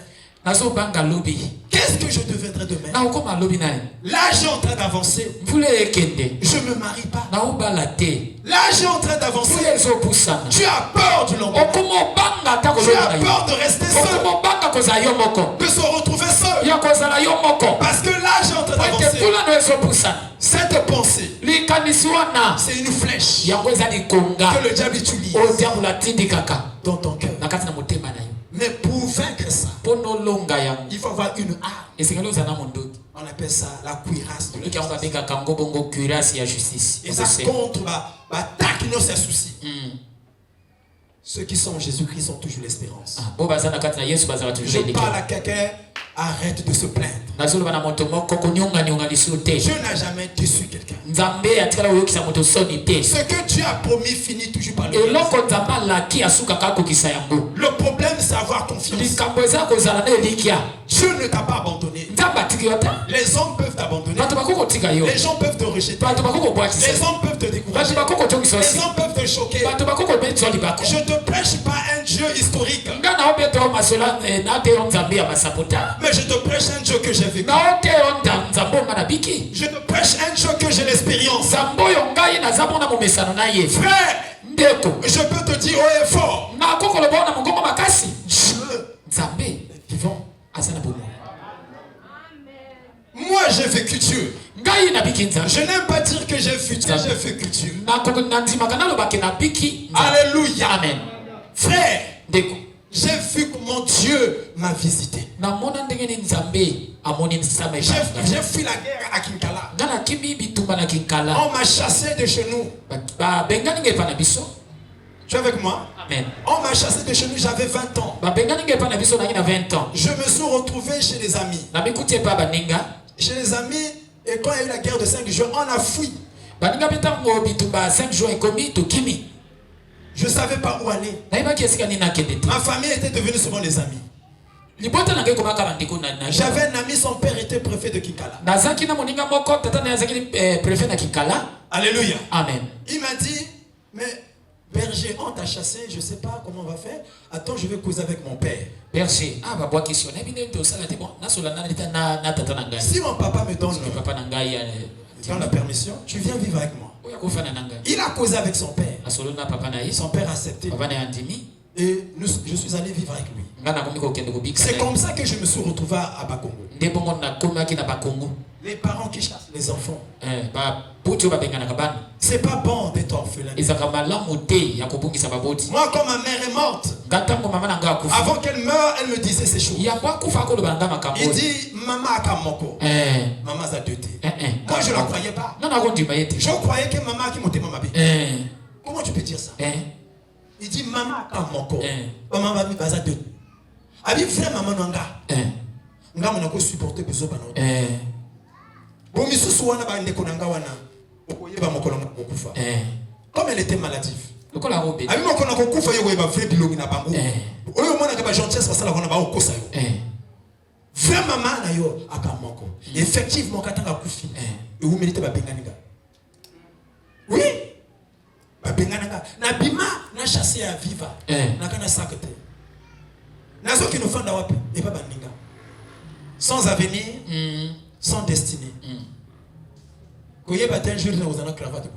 Nazo banga lobi. Qu'est-ce que je deviendrai demain? Na okoma lobi nae. Là, j'ai en train d'avancer. Mvule ekende. Je ne me marie pas. Na obala te. Là, j'ai en train d'avancer. Mvule ezopusana. Tu as peur du lendemain. Okomo banga ta Tu kozala as yo. peur de rester seul, Okomo banga kozala yo moko. de se retrouver seul. Ya kozala yo moko. Parce que là, j'ai en train Weke d'avancer. pula no ezopusana. Cette pensée, Likanisi wana. c'est une flèche Yango eza likonga. que le diable utilise O diablo atindikaka. dans ton cœur. Na kati na motema na yo. Mais pour vaincre ça, Pono longa yango. il faut avoir une arme. Esengeli ozala mondoki. On appelle ça la cuirasse de la Loki yango justice. babengaka yango bongo cuirasse ya justice. Et ça contre attaque nos soucis. Ceux qui sont en Jésus-Christ ont toujours l'espérance. Bo baza na kati na Yesu bazala Je toujours parle à quelqu'un, arrête de se plaindre. nazoloba na moto moko konyonga nyonga lisusu te. Dieu n'a jamais déçu quelqu'un. Nzambe atikala oyokisa moto soni te. Ce que Dieu a promis finit toujours par le eloko nzambe alaki asukaka akokisa yango. Le problème, c'est avoir confiance. likambo eza kozala na elikia. Dieu ne t'a pas abandonné. nzambe atiki yo te. Les hommes peuvent t'abandonner. bato bakokotika yo. Les gens peuvent te rejeter. bato bakokobwakisa. Les hommes peuvent te décourager. bato bakokotongisa Les osi. hommes peuvent te choquer. bato bakokobetisa libako. Je ne te prêche pas un Dieu historique, nga na obeto masola na te yo nzambe ya masapota. mais je te prêche un Dieu que j'ai vécu. na ote yo nzambe onga na biki. Je te prêche un Dieu que j'ai l'expérience. nzambe oyo ngai naza mona momesano na ye. Frère, ndeko je peux te dire haut et fort, nakokoloba na mongongo makasi. Dieu nzambe est vivant. aza na bomo. Moi, j'ai vécu Dieu. ngai nabiki nzambe. Je n'aime pas dire que j'ai vécu Dieu, j'ai vécu Dieu. nandimaka nalobake nabiki nzambe. Alléluia. amen. Frère, ndeko j'ai vu comment Dieu m'a visité. namona ndenge nini nzambe amoni nsama J'ai fui la guerre à Kinkala. nga nakimi bitumba na kinkala. On m'a chassé de chez nous. babengani ngai epa na biso. Tu es avec moi? amen. On m'a chassé de chez nous, j'avais 20 ans. babengani ngai epa na biso nangi na 20 ans. Je me suis retrouvé chez les amis. namikuti epa baninga. Chez les amis, et quand il y a eu la guerre de 5 jours, on a fui. baninga mpe ntango bitumba 5 jours ekomi tokimi. Je ne savais pas où aller. nayebaki esika nini nakende te. Ma famille était devenue souvent des amis. libota na ngai ekomaka bandeko na J'avais un ami, son père était préfet de Kinkala. nazaki na moninga moko tata na ye azaki préfet na kinkala. Alléluia. amen. Il m'a dit, mais berger, on t'a chassé, je ne sais pas comment on va faire. Attends, je vais causer avec mon père. berger babwakisi yo nayebi ndenge tosala te bon nasola na tata na ngai. Si mon papa me donne papa na ngai la permission, tu viens vivre avec moi. oyo akofana na ngai. Il a causé avec son père. asolo na papa na ye. Son père a accepté. papa na ye andimi. Et je suis allé vivre avec lui. nga nakomi kokende kobika. C'est comme ça que je me suis retrouvé à Bakongo. nde bongo nakomaki na bakongo. Les parents qui chassent les enfants. babuti oyo babenganaka bana. C'est pas bon d'être orphelin. ezalaka malamu te ya kobungisa baboti. Moi, quand ma mère est morte, nga ntango mama na ngai akufa. avant qu'elle meure, elle me disait ces choses. yango akufa akoloba na ngai makambo Il oyo. dit, maman a Kamoko. Maman a deux thés. Moi, je ne la croyais pas. nga nakondima ye te. Je croyais que maman a qui m'a mabé. Comment tu peux dire ça? Il dit, maman a Kamoko. Maman va me baser deux. Abi frère maman nanga. nga mona ko supporter besoin bana bon misusu wana ba ndeko nanga wana okoyeba mokolo ngokufa comme elle était maladive lokola robe abi mokolo ngokufa yo koyeba vrai bilongi na bango oyo mona ka ba gentillesse basala kona ba okosa yo vrai maman na yo akamoko effectivement katanga kufi et vous méritez ba benganinga oui ba benganinga na bima na chasser à viva na kana sakete nazo ki no fanda wapi et pas baninga sans avenir sans destinée koyeba tel jour na ozana cravate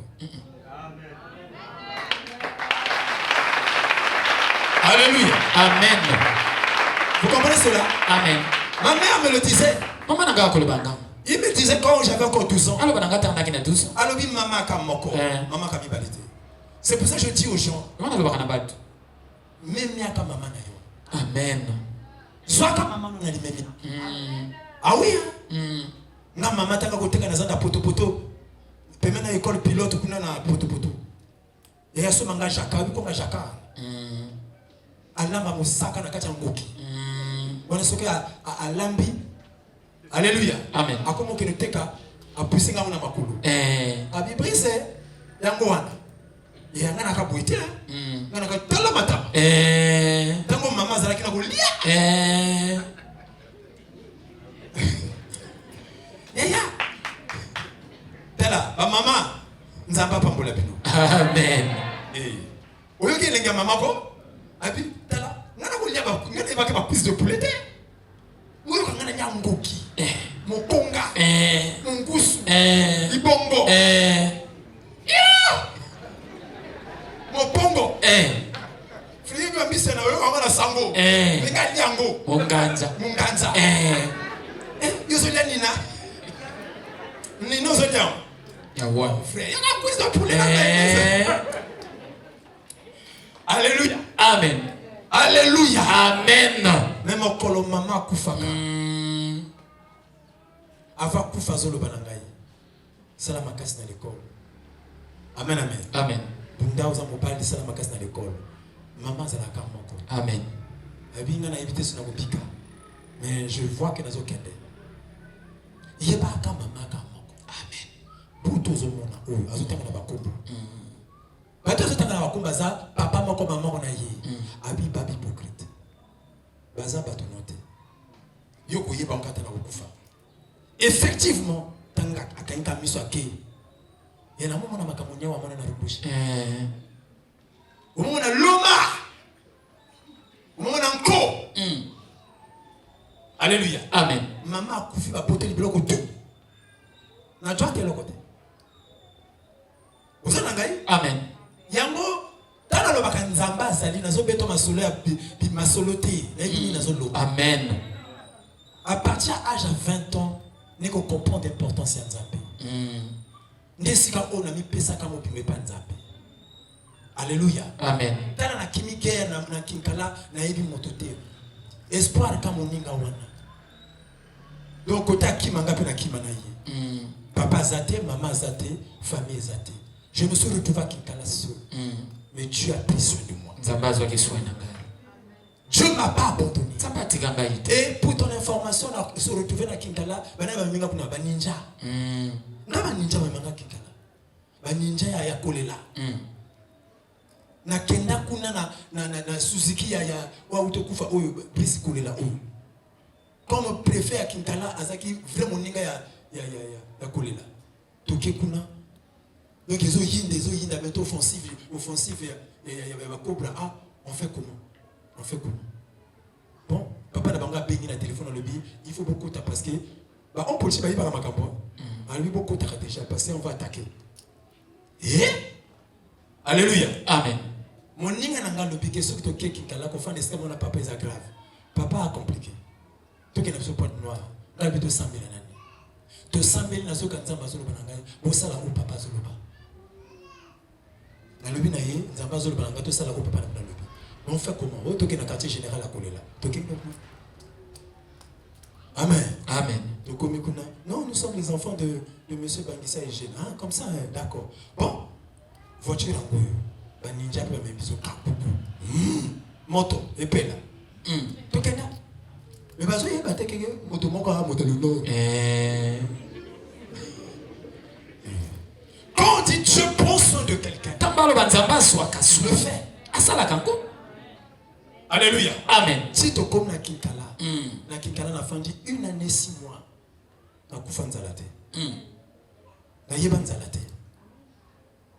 Alléluia. Amen. Vous comprenez cela? Amen. Ma mère me le disait. Il me disait quand j'avais encore 12 ans. Alors maman kamoko. Maman kamibalite. C'est pour ça que je dis aux gens. Même miaka maman na yo. Amen. Soit ka maman na limemi. Ah oui. Na maman taka koteka na zanda poto poto. Pemena école pilote kuna na poto poto. Et yaso manga jaka, bi ko nga jaka. Alamba musaka na kati ya ngoki. Wana soki alambi. Alléluia. Amen. Akomo ke teka apusi nga na makulu. Abi brise yango wana. Ya ngana ka boite. Ngana ka tala mata. Tango mama zalaki na kolia. Ya. Tala ba mama nzamba pambola bino. Amen. Oyo ke lenga mama ko? Abi tala ngana kolia ba ngana ba ka prise de poulet. Oyo ka ngana nya ngoki. Mokonga. Mungusu. Ibongo. Mopongo. Frère ba mise na oyo ka na sango. Lenga nyango. Munganza. Yozolia nina. Nino zolia. Ya wa. Frère, il y a une prise de poulet là. Alléluia. Amen. Alléluia. Amen. Même au kolo mama kufaka. Ava kufa zolo banangai. Sala makasi na l'école. Amen amen. Amen. Bunda uza mobali sala makasi na l'école. Maman zala kamoko. Amen. Abinga na éviter sona kopika. Mais je vois que nazo kende. Yeba ka mama kamoko. Amen. Buto zo mona o azotanga na bakombo. Bato azotanga na bakombo za papa moko maman na ye. Abi babi hypocrite. Baza bato note. Yoko yeba nkata na kokufa. Effectivement, tanga akainka miso ake. Yana mumo na makamonya wa mwana na rubushi. Mumo na loma. Mumo na nko. Alléluia. Amen. Maman akufi ba pote libeloko tu. Na jote lokote. Uzana ngai? Amen. Yango tana lo bakanzamba sali nazo beto masolo ya bi masolo te. Na yini nazo lo. Amen. À partir à l'âge de 20 ans, nous comprenons l'importance de Nzambe. Nesika o na mi pesa kama opime pa Nzambe. Alléluia. Amen. Tana na kimi guerre na kinkala na yebi motote. Espoir kama ninga wana. Donc kota kimanga pe na kimana ye. Papa zate, maman zate, famille zate. Je me suis retrouvé à kinkala seul. Mais Dieu a pris soin de moi. Zambazo ki soin na ngai. Dieu m'a pas abandonné. Et pour ton information, on se retrouve dans Kinkala, on a un ninja. On a un ninja dans Kinkala. Un ninja ya kolela. Na kenda kuna na Suzuki ya wa utokufa oyo prise kolela oyo. Comme préfet à Kinkala azaki vraiment ninga ya kolela. Toke kuna. Donc ils ont yinda mais offensive ya cobra. Ah, on fait comment? On fait comment? Bon, papa n'a pas béni la téléphone dans le billet. Il faut beaucoup taper parce que on peut aussi pas y par ma campagne. Alors il faut beaucoup taper déjà parce qu'on va attaquer. Et alléluia. Amen. Mon ninga n'a pas le billet sur le qui kala qu'on fait des scènes mon papa est grave. Papa a compliqué. Tout qui n'a pas de noir. Là il 200 000 années. 200 000 na zo kanza mazolo bananga. Bo sala ou papa zolo ba. Na lobi na ye nzamba zolo bananga to sala ou papa na lobi. On fait comment? On toque dans le quartier général à Kolela. Amen. Amen. Non, nous sommes les enfants de monsieur Bangissa et Gênes. Ah, comme ça, d'accord. Bon, voiture en goût. Ninja peut même biso kapuku. Moto, épée là. Tokena. Mais parce que il y a quelqu'un qui quand on dit Dieu prend soin de quelqu'un, le fait. Alléluia. Amen. Si tu comme na Kinkala, na Kinkala na fandi 1 année 6 mois, na kufa nzalate. Na yeba nzalate.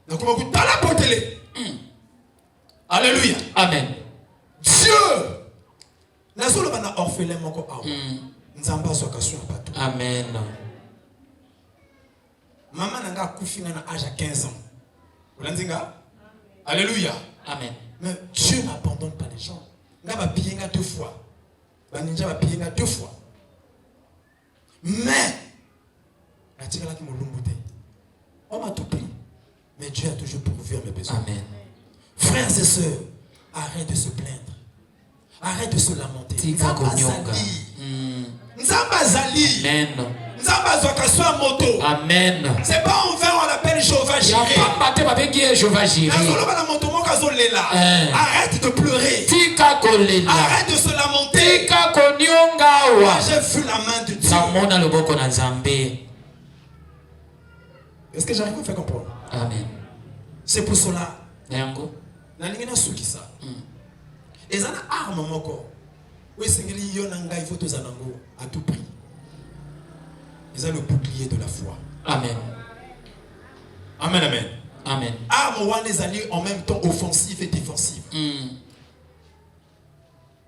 Na kuma kutala potele. Alléluia. Amen. Dieu. Na solo bana orphelin moko awa. Nzamba so kasu na bato. Amen. Maman nanga kufina na âge à 15 ans. Ulanzinga? Alléluia. Amen. Mais Dieu n'abandonne pas les gens. Nga ba bienga 2 fois. Ba ninja ba bienga 2 fois. Mais atikala ki molumbu te. On m'a tout pris. Mais Dieu a toujours pourvu à mes besoins. Amen. Frères et sœurs, arrête de se plaindre. Arrête de se lamenter. Nzamba Zali. Amen. Nzamba Zwakaswa Moto. Amen. C'est pas en vain on l'appelle Jéhovah Jireh. Arrête de pleurer. Arrête de se lamenter. Moi j'ai vu la main de Dieu. Est-ce que j'arrive à faire comprendre? Amen. C'est pour cela. Yango. Nalingena sukisa. Ezana arme moko. Oui, sengeli yonanga il faut tous anango à tout prix. Ils ont le bouclier de la foi. Amen. Amen, amen. Amen. Arme wana ezali en même temps offensive et défensive.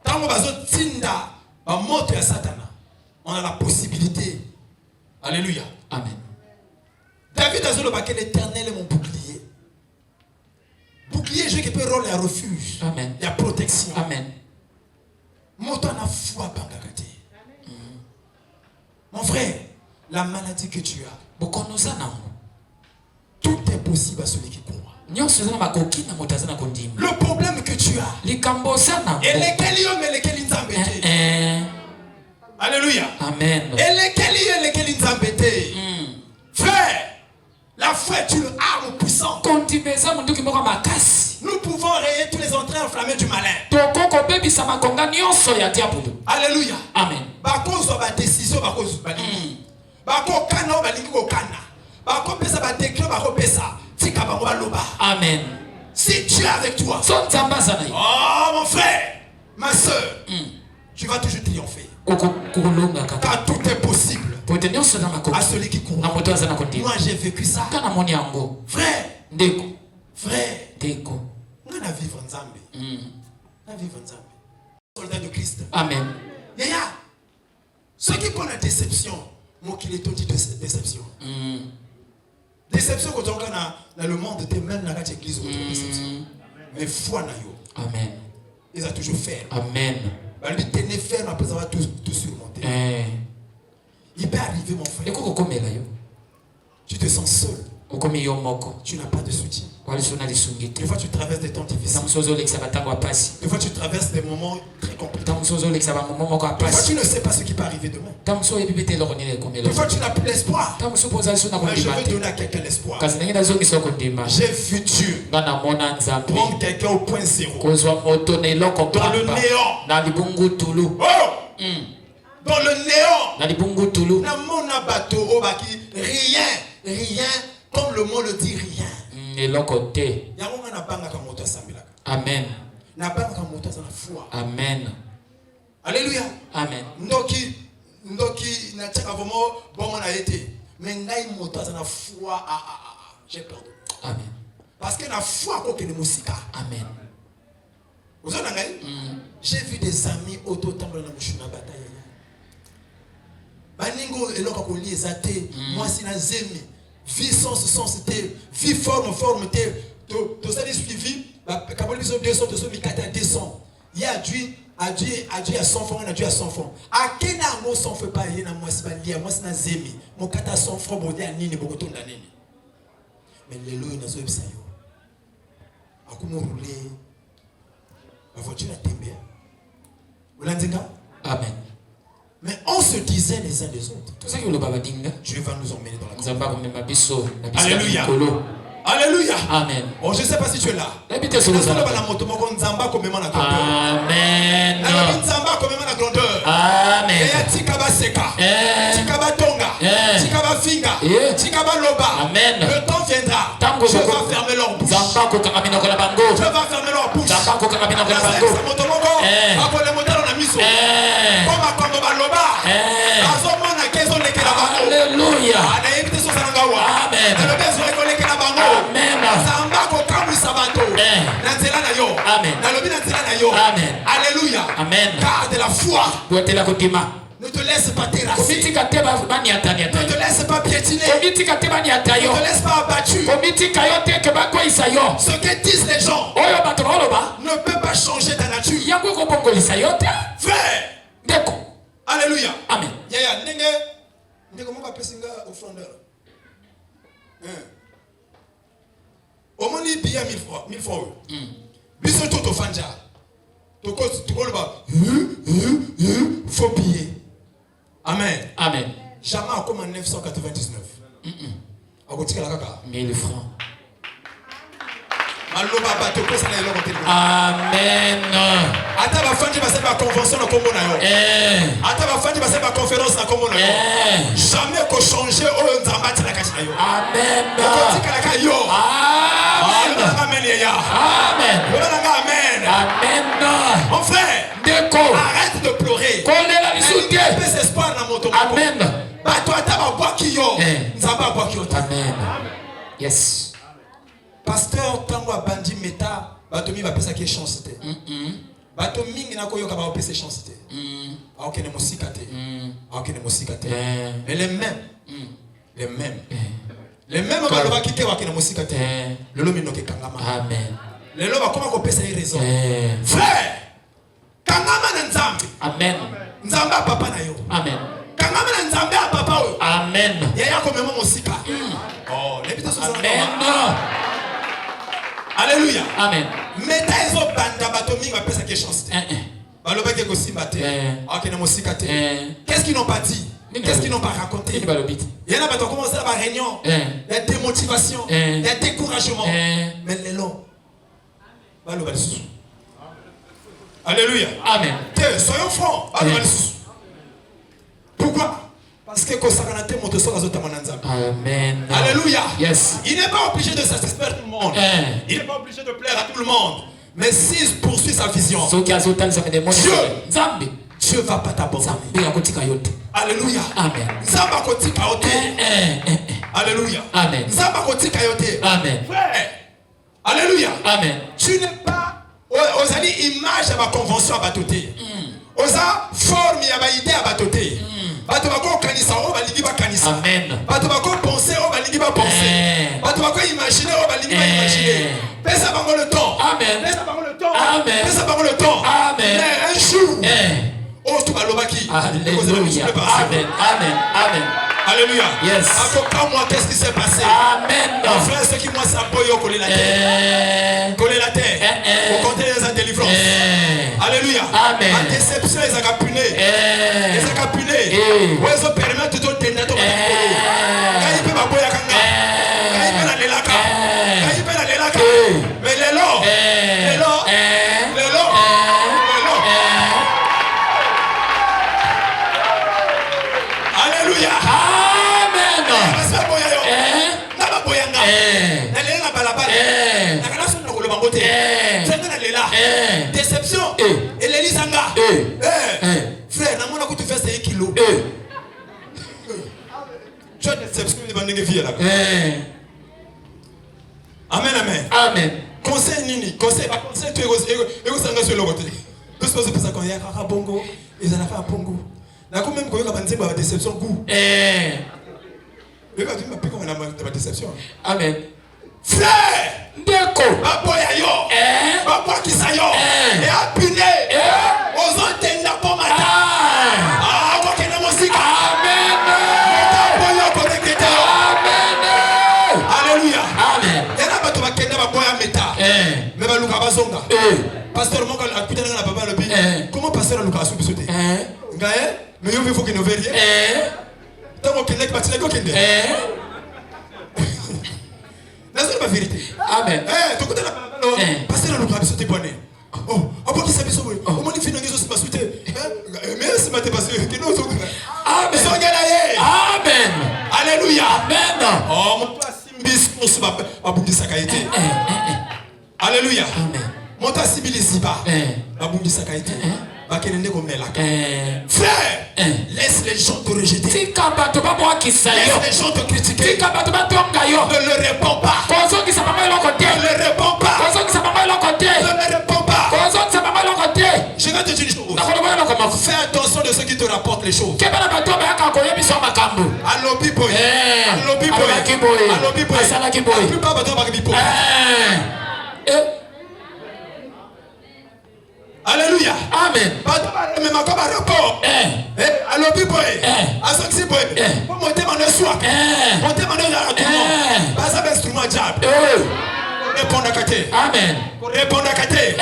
Tango bazo tinda ba moto ya Satana. On a la possibilité. Alléluia. Amen. David a dit que l'Éternel est mon bouclier. Bouclier, je qui peut rôle à refuge. Amen. Il y a protection. Amen. Moto na foi bangakate. Mon frère, la maladie que tu as, tout est possible à celui qui croit. Le problème que tu as, et lesquels ils embêtent. Alléluia. Amen. Et lesquels ils embêtent. Frère, la foi est une arme puissante. Nous pouvons rayer tous les entraits enflammés du malin. Alléluia. Amen. Bako zo ba décision bako zo ba nini. Bako kana ba lingi ko kana. Bako pesa ba décret bako pesa. Tika ba ko loba. Amen. Si Dieu est avec toi. Oh mon frère, ma soeur, tu vas toujours triompher. Car tout est possible à celui qui croit. Moi j'ai vécu ça. Frère, frère, on a vivre en Zambie. On a vivre en Zambie. Soldat de Christ. Amen. Yaya, ceux qui connaissent la déception, moi qui l'ai tout dit déception. Déception quand on dans le monde, tu es même dans l'église, déception. Mais foi na yo. Amen. Ils ont toujours fait. Amen. Il tenait ferme après avoir tout surmonté. Il peut arriver, mon frère. Tu te sens seul. Tu n'as pas de soutien. Des fois tu traverses des temps difficiles. Des fois tu traverses des moments très compliqués. Des fois tu ne sais pas ce qui peut arriver demain. Des fois tu n'as plus l'espoir. Mais je veux donner à quelqu'un l'espoir. J'ai vu Dieu prendre quelqu'un au point zéro. Dans le néant. Oh! Dans le néant. Rien. Comme le mot le dit, rien. Amen. Amen. Alléluia. Amen. Ndoki na tchaka vraiment bon on a été. Mais ngai moto na foi j'ai peur. Amen. Parce que la foi ko ke musika. Amen. Vous avez j'ai vu des amis auto tambola na mushuna bataille. Baningo eloko ko liezate moi sina zemi. Vie sens c'était vie forme to ça dit suivi kaboli biso 200 mikata 200 il y a Dieu à 100 francs on a Dieu à 100 francs a kena ngo 100 fait pas yena moi c'est balia moi c'est na zemi mon kata 100 francs bodia nini bokotonda nini mais lelo ina zo ebisa yo akumo rouler la voiture a tembé ulanzinga. Amen. Mais on se disait les uns des autres. Dieu va nous emmener dans la gloire. Alléluia. Alléluia. Amen. Oh, je ne sais pas si tu es là. Amen. Amen. seka. Eh. Tikaba tonga. Eh. Tikaba finga. Eh. Tikaba loba. Amen. Le temps viendra. Tango Je boko. vais fermer leur bouche. Zambako kakamino kola bango. Je vais fermer leur bouche. Zambako kakamino kola Parce bango. que moto moko. Eh. Apole modèle na miso. Eh. Koma kombo baloba. Eh. Azomona kezo lekela bango. Alléluia. Anayebi so sanangawa. Amen. Le besoin ko lekela bango. Amen. Zambako kamwisa bato. Eh. Na nzela na yo. Amen. Na lobi na nzela na yo. Amen. Alléluia. Amen. Garde la foi. Bwetela kutima. Ne te laisse pas terrasser. Komitika teba bani atani Ne atani. te laisse pas piétiner. Komitika teba ni Ne atayo. te laisse pas abattu. Komitika yote ke bakwa isayo. Ce que disent les gens Oyo batoro ba. ne peut pas changer ta nature. Yango ko bongolisa yote. Frère. Ndeko. Alléluia. Amen. Yaya ndenge moko apesinga offrandeur. Omoni biya 1000 fois. Biso to fanja. Tokoloba faut payer. Amen. Amen. Jamais comme en 999. Akotika la kaka. 1000 francs. Maloba ba to pesa na eloko te. Amen. Ata ba fandi ba seba convention na kombo na yo. Ata ba fandi ba seba conférence na kombo na yo. Jamais ko changer o nzamba tina kati na yo. Amen. Akotika la ka yo. Amen. Amen ya. Amen. Amen. Amen. Mon frère, Deko. arrête de pleurer. Kolela lisute. Fais espoir na moto. Amen. Ba to ata ba bwa ki yo. Nzamba bwa ki yo. Amen. Yes. Pasteur tango abandi meta batomi ba pesa ki chance te. Bato mingi na koyoka ba pesa chance te. Aokene musika te. Aokene musika te. Mais les mêmes. Les mêmes. Les mêmes baloba ki te wakene musika te. Lelo minoke kangama. Amen. Lelo ba koma ko pesa raison. Frère, kangama na nzambe. Amen. Nzamba papa na yo. Amen. Kangama na nzambe papa yo. Amen. Yaya ko memo musika. Oh, lebita so Amen. Alléluia. Amen. Meta ezo banda bato mingi ba pesa ki chance te. Baloba ke ko simba te. Akene musika te. Qu'est-ce qu'ils n'ont pas dit? Qu'est-ce qu'ils n'ont pas raconté? Il y en a qui ont commencé à la réunion. Il y a des motivations, il y a des découragements. Mais les longs. Alléluia. Amen. Soyons francs. Pourquoi? Parce que Amen. Alléluia. Yes. Il n'est pas obligé de satisfaire tout le monde. Il n'est pas obligé de plaire à tout le monde. Mais s'il poursuit sa vision, Dieu va pas t'abandonner. Alléluia. Amen. Alléluia. Amen. Amen. Frère. Alléluia. Amen. Tu n'es pas aux alliés image à ma convention à batoté. Aux a forme à ma idée à batoté. Bato bako kanisa o balingi ba kanisa. Amen. Bato bako penser o balingi ba penser. Bato bako imaginer o balingi ba imaginer. Pesa bango le temps. Amen. Pesa bango le temps. Amen. Pesa bango le temps. Amen. Mais un jour. Oh, tu vas l'obaki. Alléluia. Amen. Amen. Amen. Alléluia. Yes. Après moi, qu'est-ce qui s'est passé? Amen. Mon frère, ce qui moi s'appuie au coller la terre. Coller la terre. Au compter les délivrances. Alléluia. Amen. La déception, ils ont capuné. Ils ont capuné. Ils ont permis de te tenir. Quand il peut m'aboyer à Kanga. Quand il peut aller là. Quand il peut aller là. Mais les lots. Les lots. Les lots. Alléluia. Amen. Déception. Et l'Elisanga. Frère, n'a pas tu fais 5 kilos. Tu as déception de banding vie là. Amen, amen. Amen. Conseil nini, conseil, conseil tu es sanga sur le côté. Parce que c'est pour ça qu'on y a un bongo, ils en ont un bongo. Là, quand même, quand il y a une déception, goût. Regarde, tu m'as pris comme une déception. Amen. Frère! Deko! Baboya yo! Baboya kisayo! Et à puner! Aux antennes n'a pas matin! Ah, on va qu'il y ait la musique! Amen! Baboya connecté! Amen! Alléluia! Amen! Et là, tu vas qu'il y ait baboya méta! Mais va Luka Bazonga! Pasteur Monga a putain dans la baba le bi. Comment pasteur Luka a subi sauté? Gaël? Mais il faut qu'il ne veuille rien. Tant qu'il n'est pas tiré qu'au kende. C'est la vérité. Amen. Tu connais la parole. Pasteur Luka a sauté bonnet. Oh, après qui s'est mis sauvé. Au moins il finit de se passer. Mais c'est ma dépassé. Qui nous Amen. Zongelaye. Amen. Alléluia. Amen. Oh, mon toi simbis nous babundisa kaite. Alléluia. Amen. Mon toi simbis ba babundisa kaite. Bakelende komelaka. Frère, laisse les gens te rejeter. Laisse les gens te critiquer. Ne le réponds pas. Ne le réponds pas. Ne le réponds pas. Je vais te dire une chose. Fais attention de ceux qui te rapportent les choses. Allo biboy. Allo biboy. Allo biboy. La plupart de biboy. Alléluia. Amen. Mais ma comme rapport. Allo biboy. Asoxy boy. Pour monter mon soir. Monter mon instrument. Pas un instrument diable. Répondre à côté. Amen. Répondre à côté.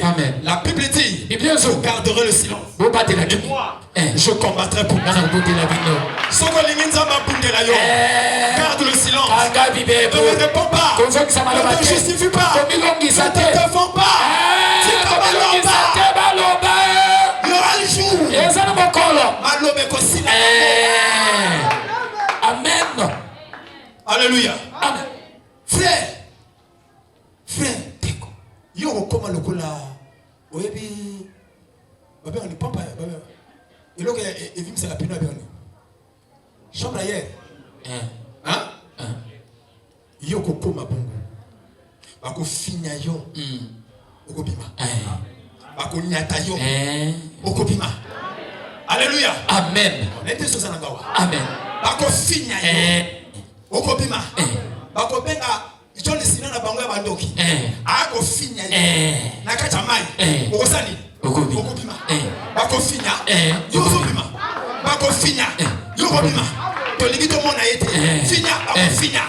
Amen. La Bible dit, je garderai le silence. Je combattrai pour moi. Garde le silence. Ne me réponds pas. Ne te justifie pas. Ne te défends pas. Il y aura le jour. Amen. Alléluia. Amen. Frère. Yo comment le cola oyebi baba on ne pas baba et là et vim c'est la pino bien chambre hier hein yo koko mabongo bako finya yo okobima bako nyata yo okobima. Alléluia. Amen. On était sur ça na gawa. Amen. Bako finya yo okobima bako benga John Sina na bango ya bandoki. Ako finya ye. Na kacha mai. Okosani. Okobima. Bako finya. Yozo bima. Bako finya. Yozo bima. To ligito mona yete. Finya, bako finya.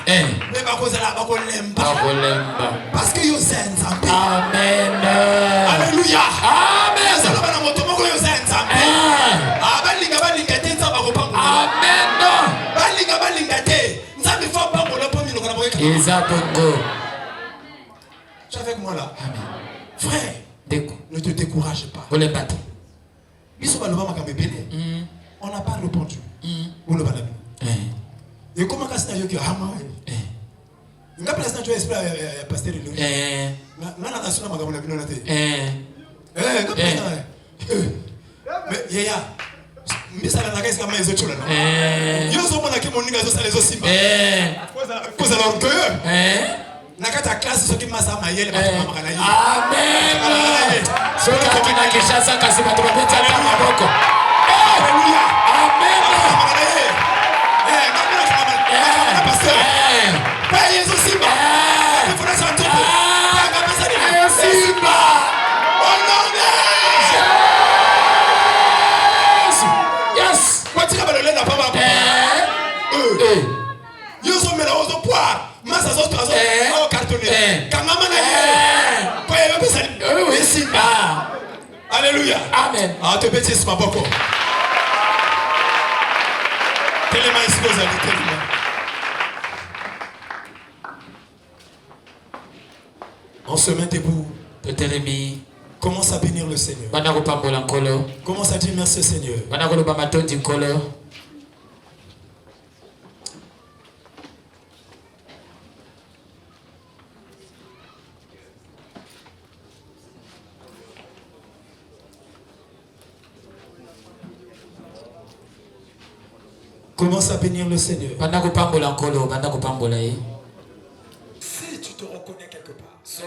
Mais bako zala bako lemba. Bako lemba. Parce que yo zenzambe. Amen. Alléluia. Amen. Zala bana moto moko yo zenzambe. Balinga te nza bako pango. Amen. Balinga te. Nza mi fa pango la pomi lokana boyeka. Exactement. Tu es avec moi là? Amen. Frère, ne te décourage pas. On n'a pas répondu. Et comment est-ce que tu as pasteur de l'Union? Mais Yaya, ça n'a pas été les autres. Yo so mona ki moninga zo sala zo simba. Cause alors que nakata classe soki masa mayele ba mama kana yi. Amen. Soki akina kishasa kasema tubeta na maboko. Alléluia. Amen. Nakuna pasteur. Ba yezo simba. Il faut ça tout. Ka pesa ni simba. Oh non. Yes. What you have to learn about papa? Yo so mena ozo poire. Masa zo trazo. Oh cartonné. Kamama na ye. Kwa yeba pesa ni. Oui simba. Alléluia. Amen. Ah te petit ma boko. Tellement expose à l'éternel. On se met debout. Peteremi. Commence à bénir le Seigneur. Commence à dire merci Seigneur. Commence à bénir le Seigneur. Si tu te reconnais quelque part, tu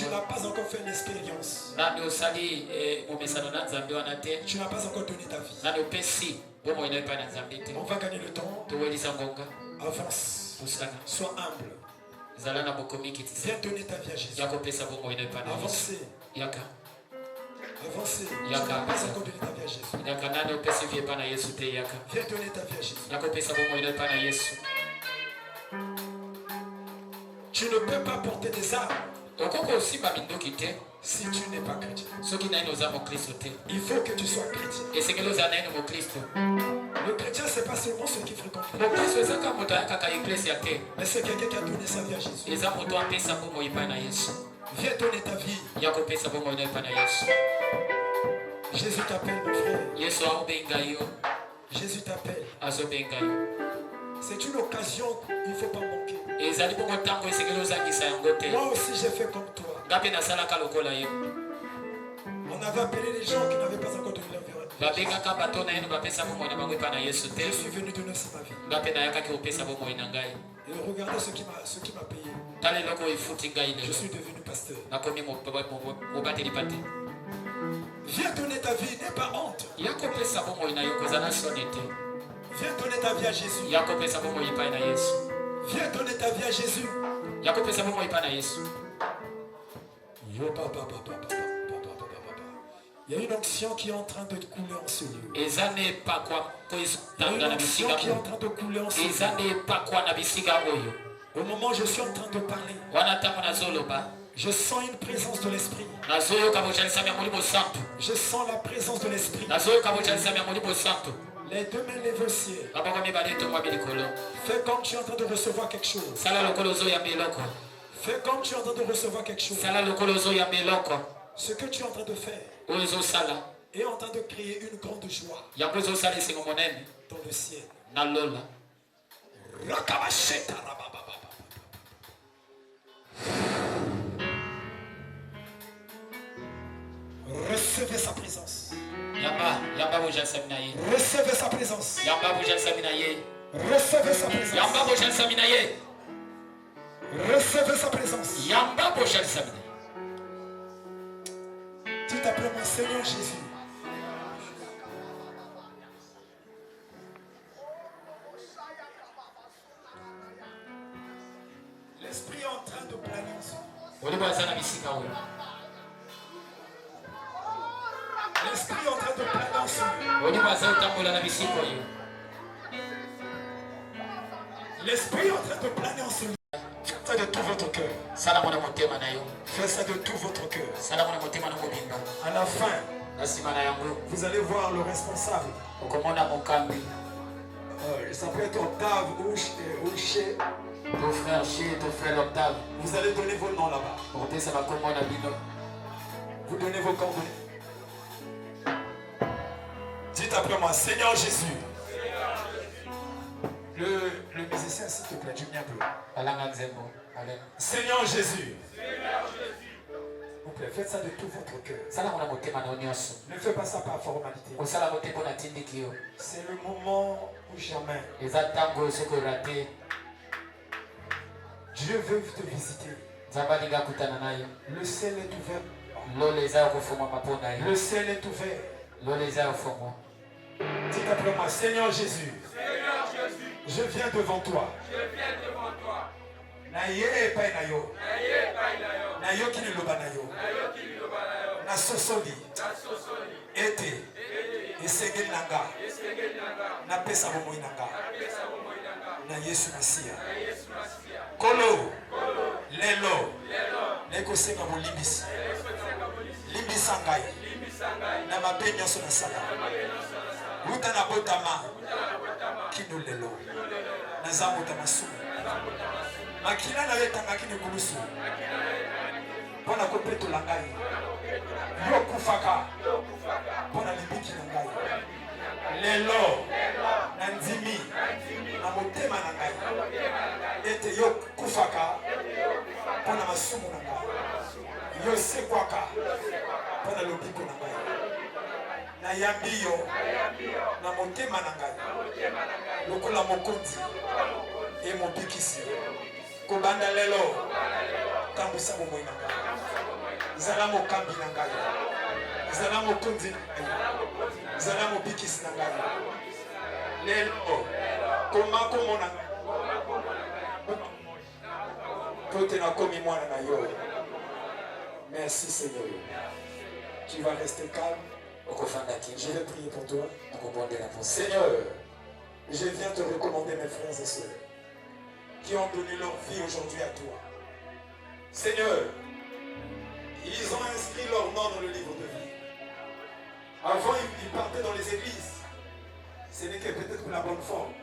n'as pas encore fait l'expérience. Tu n'as pas encore donné ta vie. On va gagner le temps. Avance. Sois humble. Viens donner ta vie à Jésus. Avancez. Avancez. Tu n'as pas encore donné ta vie à Jésus. Viens donner ta vie à Jésus. Tu ne peux pas porter des armes si tu n'es pas chrétien. Il faut que tu sois chrétien. Le chrétien, ce n'est pas seulement ceux qui fréquentent l'église, mais c'est quelqu'un qui a donné sa vie à Jésus. Viens donner ta vie. Jésus t'appelle, mon frère. Yesu aobengayo. Jésus t'appelle. Azobengayo. C'est une occasion qu'il ne faut pas manquer. Ezali bongo tango esengeli ozangisa yango te. Moi aussi j'ai fait comme toi. Ngape nasalaka lokola yo. On avait appelé les gens qui n'avaient pas encore donné leur vie. Babengaka bato na yeno bapesa bomoi na bango epa na Yesu te. Je suis venu donner aussi ma vie. Ngape nayakaki kopesa bomoi na ngai. Et regardez ce qui m'a payé. Tala eloko efuti ngai Je lelo. suis devenu pasteur. Nakomi mobateli pa te. Viens donner ta vie, n'aie pas honte. Ya kopesa bomoi na yo kozala soni te. Viens donner ta vie à Jésus. Ya kopesa bomoi epai na Yesu. Viens donner ta vie à Jésus. Ya kopesa bomoi epai na Yesu. Yo, papa. Il y a une onction qui est en train de couler en ce lieu. Ezane pa kwa Il y a koizanga une na onction bisika qui est en oyo. train de couler en ce lieu. Ezane pa kwa na bisika oyo. Au moment où je suis en train de parler, Wana tango nazoloba. je sens une présence de l'Esprit. Nazoyoka bojanisami ya molimo santu. Je sens la présence de l'Esprit. Nazoyoka bojanisami ya molimo santu. Les deux mains levées au ciel. Baboko mibale to mwa bilikolo. Fais comme tu es en train de recevoir quelque chose. Sala lokolo ozoyamba eloko. Fais comme tu es en train de recevoir quelque chose. Sala lokolo ozoyamba eloko. Ce que tu es en train de faire Oyo ezosala. est en train de créer une grande joie Yango ezosala esengo monene. dans le ciel. Na lola. Rakabasheta rabababa. Recevez sa présence. Yamba bojanisami na ye. Recevez sa présence. Yamba bojanisami na ye. Recevez sa présence. Yamba bojanisami na ye. Recevez sa présence. Yamba bojanisami na ye. Dites après mon Seigneur Jésus. L'Esprit est en train de planer en ce lieu. Olibo aza na bisika oyo. L'Esprit est en train de planer en ce lieu. Olibo aza otambola na bisika oyo. L'Esprit est en train de planer en ce lieu. Faites ça de tout votre cœur. Sala mwana motema na yo. Faites ça de tout votre cœur. Sala mwana motema na mobimba. À la fin, Na nsima na yango vous allez voir le responsable. okomona mokambi. Ça peut être Octave ou Chez. To frère Che, to frère Octave. Vous allez donner vos noms là-bas. Okopesa bakombo na bino. Vous donnez vos coordonnées. Dites après moi, Seigneur Jésus. Le musicien, s'il te plaît, du bien bleu. Balanga nzembo. Allez. Seigneur Jésus. S'il vous plaît, faites ça de tout votre cœur. Sala mwana motema na nyonso. Ne faites pas ça par formalité. Osala motembo na tindiki yo. C'est le moment ou jamais. Eza tango soki orate. Dieu veut te visiter. Nzambe alingi akutana na yo. Le ciel est ouvert. Lola eza ya kofungwama mpo na yo. Le ciel est ouvert. Lola eza ya kofungwa. Dites après moi, Seigneur Jésus. Seigneur Jésus, Je viens devant toi. je viens devant toi. Naye epai na yo. Naye epai na yo. Na yo kini loba na yo. Nayokili liloba na yo. Na sosoli. Nasosoli. Ete. Esengeli na nga. Esengeli na nga. Napesa bomoi na nga. Napesa bomoi na nga. Na Yesu Masiya. Na Yesu Masiya. Kolo. Lelo. Lelo. Nakosenga bolimbisi. Nakosenga bolisi. Limbisa ngai. Limbisa ngai. Na mabe nyonso nasala. Wuta na botama. Kino lelo. Naza moto masumu. Makila na yo etangaki nikulusu. Mpo na kopetola ngai. Yo kufaka. Mpo na libiki na ngai. Lelo. Na ndimi. Na motema na ngai. Ete yo kufaka. Mpo na masumu na ngai. Yo sekwaka. Mpo na lobiko na ngai. Nayambi yo. Na motema na ngai. Lokola mokonzi. E mobikisi. Kobanda lelo. Kambusa bomoi na ngai. Zala mokambi na ngai. Zala mokonzi na ngai. Zala mobikisi na ngai. Lelo. Koma komona ngai. Pote na komi mwana na yo. Merci Seigneur. Tu vas rester calme. Je vais prier pour toi. Seigneur, je viens te recommander mes frères et sœurs qui ont donné leur vie aujourd'hui à toi. Seigneur, ils ont inscrit leur nom dans le livre de vie. Avant, ils partaient dans les églises. Ce n'est que peut-être la bonne forme.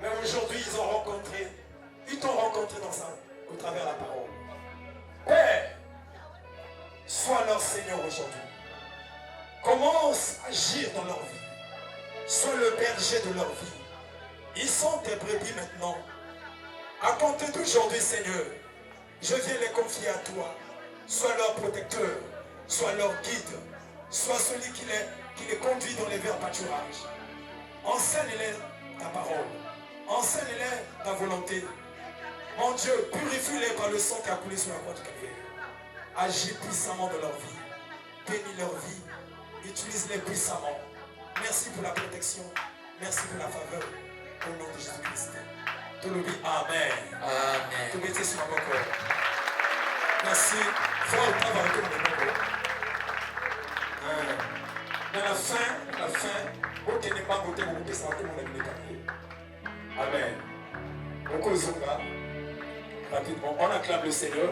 Mais aujourd'hui, ils t'ont rencontré au travers de la parole. Père, sois leur Seigneur aujourd'hui. Comment Commence à agir dans leur vie. Sois le berger de leur vie. Ils sont tes brebis maintenant. À compter d'aujourd'hui, Seigneur, je viens les confier à toi. Sois leur protecteur, sois leur guide, sois celui qui les conduit dans les verts pâturages. Enseigne-les ta parole, enseigne-les ta volonté. Mon Dieu, purifie-les par le sang qui a coulé sur la croix du Calvaire. Agis puissamment dans leur vie, bénis leur vie, utilise-les puissamment. Merci pour la protection, merci pour la faveur, au nom de Jésus-Christ. Tout le monde, Amen. Amen. Tout mettez sur ma corps. Merci. Frère, on va retourner dans la fin, au Ténéba, au Ténéba, au Ténéba, Amen. Rapidement, on acclame le Seigneur.